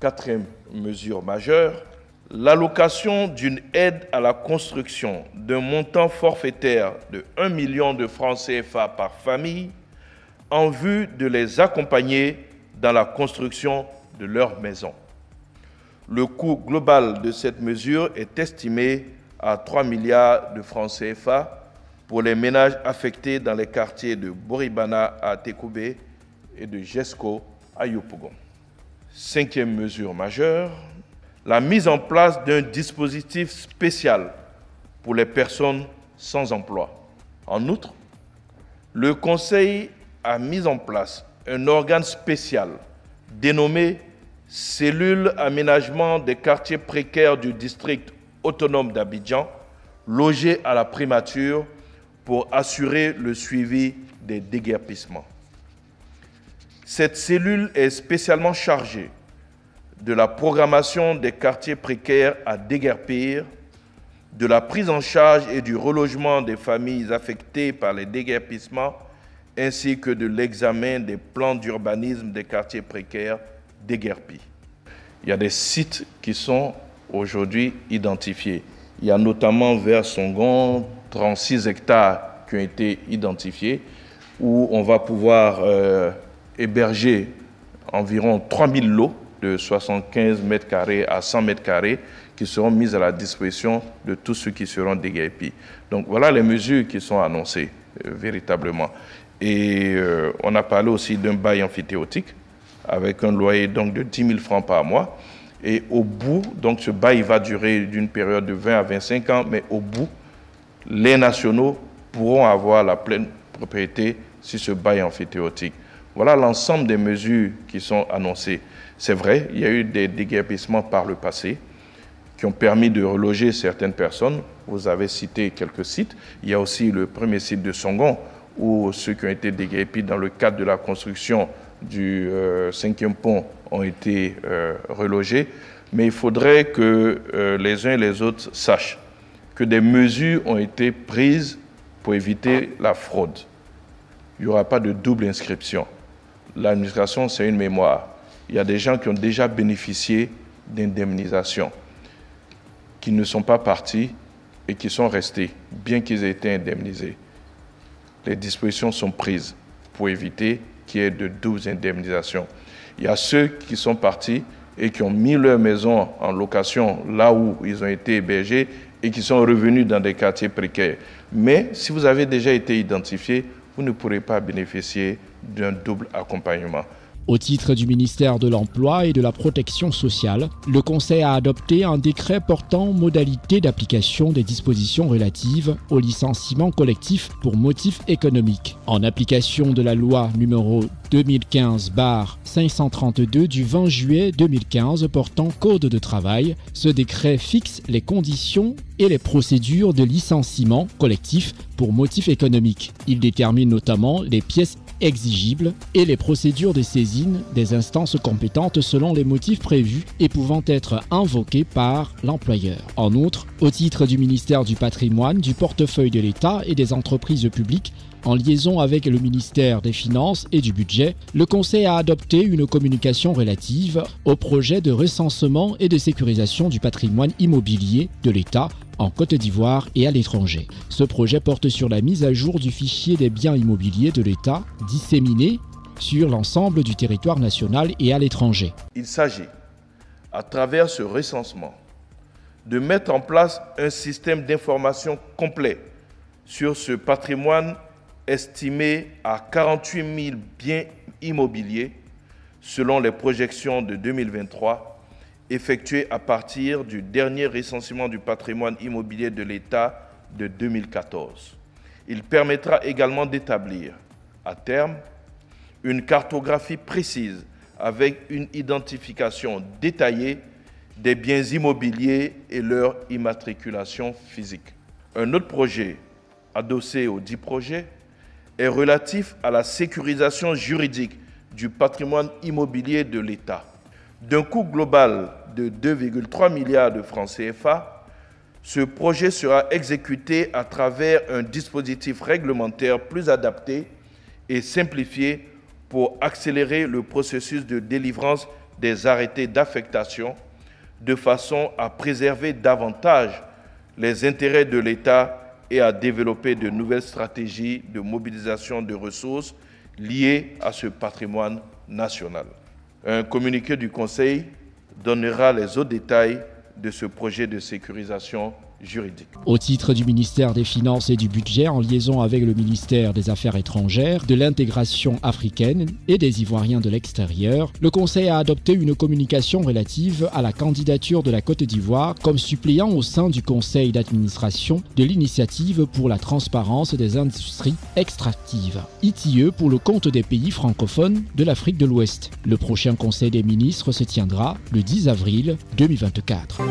Quatrième mesure majeure, l'allocation d'une aide à la construction d'un montant forfaitaire de 1 million de francs CFA par famille en vue de les accompagner dans la construction de leur maison. Le coût global de cette mesure est estimé à 3 milliards de francs CFA pour les ménages affectés dans les quartiers de Boribana à Tekoubé et de Jesco à Yopougon. Cinquième mesure majeure, la mise en place d'un dispositif spécial pour les personnes sans emploi. En outre, le Conseil a mis en place un organe spécial dénommé Cellule aménagement des quartiers précaires du district autonome d'Abidjan, logé à la primature pour assurer le suivi des déguerpissements. Cette cellule est spécialement chargée de la programmation des quartiers précaires à déguerpir, de la prise en charge et du relogement des familles affectées par les déguerpissements, ainsi que de l'examen des plans d'urbanisme des quartiers précaires déguerpis. Il y a des sites qui sont aujourd'hui identifiés. Il y a notamment vers Songon 36 hectares qui ont été identifiés, où on va pouvoir héberger environ 3000 lots de 75 mètres carrés à 100 mètres carrés qui seront mises à la disposition de tous ceux qui seront déguerpis. Donc voilà les mesures qui sont annoncées véritablement. Et on a parlé aussi d'un bail amphithéotique avec un loyer donc de 10 000 francs par mois. Et au bout, donc ce bail va durer d'une période de 20 à 25 ans, mais au bout, les nationaux pourront avoir la pleine propriété sur ce bail amphithéotique. Voilà l'ensemble des mesures qui sont annoncées. C'est vrai, il y a eu des déguerpissements par le passé qui ont permis de reloger certaines personnes. Vous avez cité quelques sites. Il y a aussi le premier site de Songon, où ceux qui ont été déguerpis dans le cadre de la construction du 5e pont ont été relogés. Mais il faudrait que les uns et les autres sachent que des mesures ont été prises pour éviter la fraude. Il n'y aura pas de double inscription. L'administration, c'est une mémoire. Il y a des gens qui ont déjà bénéficié d'indemnisation, qui ne sont pas partis et qui sont restés, bien qu'ils aient été indemnisés. Les dispositions sont prises pour éviter qu'il y ait de doubles indemnisations. Il y a ceux qui sont partis et qui ont mis leur maison en location là où ils ont été hébergés et qui sont revenus dans des quartiers précaires. Mais si vous avez déjà été identifié, vous ne pourrez pas bénéficier d'un double accompagnement. Au titre du ministère de l'Emploi et de la Protection sociale, le Conseil a adopté un décret portant modalité d'application des dispositions relatives au licenciement collectif pour motif économique. En application de la loi numéro 2015/532 du 20 juillet 2015 portant Code de travail, ce décret fixe les conditions et les procédures de licenciement collectif pour motif économique. Il détermine notamment les pièces exigibles et les procédures de saisine des instances compétentes selon les motifs prévus et pouvant être invoqués par l'employeur. En outre, au titre du ministère du Patrimoine, du portefeuille de l'État et des entreprises publiques, en liaison avec le ministère des Finances et du Budget, le Conseil a adopté une communication relative au projet de recensement et de sécurisation du patrimoine immobilier de l'État en Côte d'Ivoire et à l'étranger. Ce projet porte sur la mise à jour du fichier des biens immobiliers de l'État disséminés sur l'ensemble du territoire national et à l'étranger. Il s'agit, à travers ce recensement, de mettre en place un système d'information complet sur ce patrimoine estimé à 48 000 biens immobiliers selon les projections de 2023 effectuées à partir du dernier recensement du patrimoine immobilier de l'État de 2014. Il permettra également d'établir, à terme, une cartographie précise avec une identification détaillée des biens immobiliers et leur immatriculation physique. Un autre projet, adossé aux 10 projets, est relatif à la sécurisation juridique du patrimoine immobilier de l'État. D'un coût global de 2,3 milliards de francs CFA, ce projet sera exécuté à travers un dispositif réglementaire plus adapté et simplifié pour accélérer le processus de délivrance des arrêtés d'affectation de façon à préserver davantage les intérêts de l'État et à développer de nouvelles stratégies de mobilisation de ressources liées à ce patrimoine national. Un communiqué du Conseil donnera les autres détails de ce projet de sécurisation juridique. Au titre du ministère des Finances et du Budget, en liaison avec le ministère des Affaires étrangères, de l'intégration africaine et des Ivoiriens de l'extérieur, le Conseil a adopté une communication relative à la candidature de la Côte d'Ivoire comme suppléant au sein du Conseil d'administration de l'Initiative pour la transparence des industries extractives, ITIE pour le compte des pays francophones de l'Afrique de l'Ouest. Le prochain Conseil des ministres se tiendra le 10 avril 2024.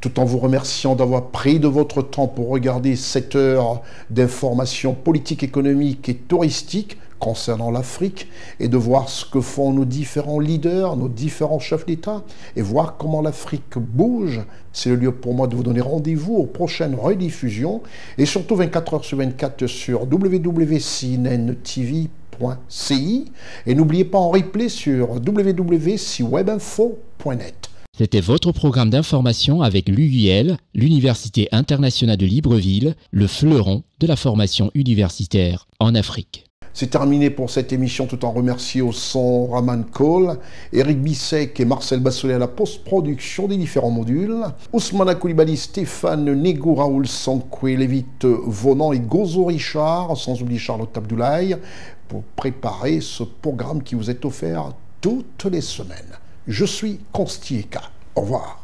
tout en vous remerciant d'avoir pris de votre temps pour regarder cette heure d'information politique, économique et touristique concernant l'Afrique et de voir ce que font nos différents leaders, nos différents chefs d'État et voir comment l'Afrique bouge. C'est le lieu pour moi de vous donner rendez-vous aux prochaines rediffusions et surtout 24 heures sur 24 sur www.cnntv.ci et n'oubliez pas en replay sur www.ciwebinfo.net. C'était votre programme d'information avec l'UIL, l'Université internationale de Libreville, le fleuron de la formation universitaire en Afrique. C'est terminé pour cette émission, tout en remerciant au son Raman Cole, Eric Bissek et Marcel Bassolet à la post-production des différents modules, Ousmane Koulibaly, Stéphane Nego, Raoul Sankoué, Lévite Vonan et Gozo Richard, sans oublier Charlotte Abdoulaye, pour préparer ce programme qui vous est offert toutes les semaines. Je suis Constieka. Au revoir.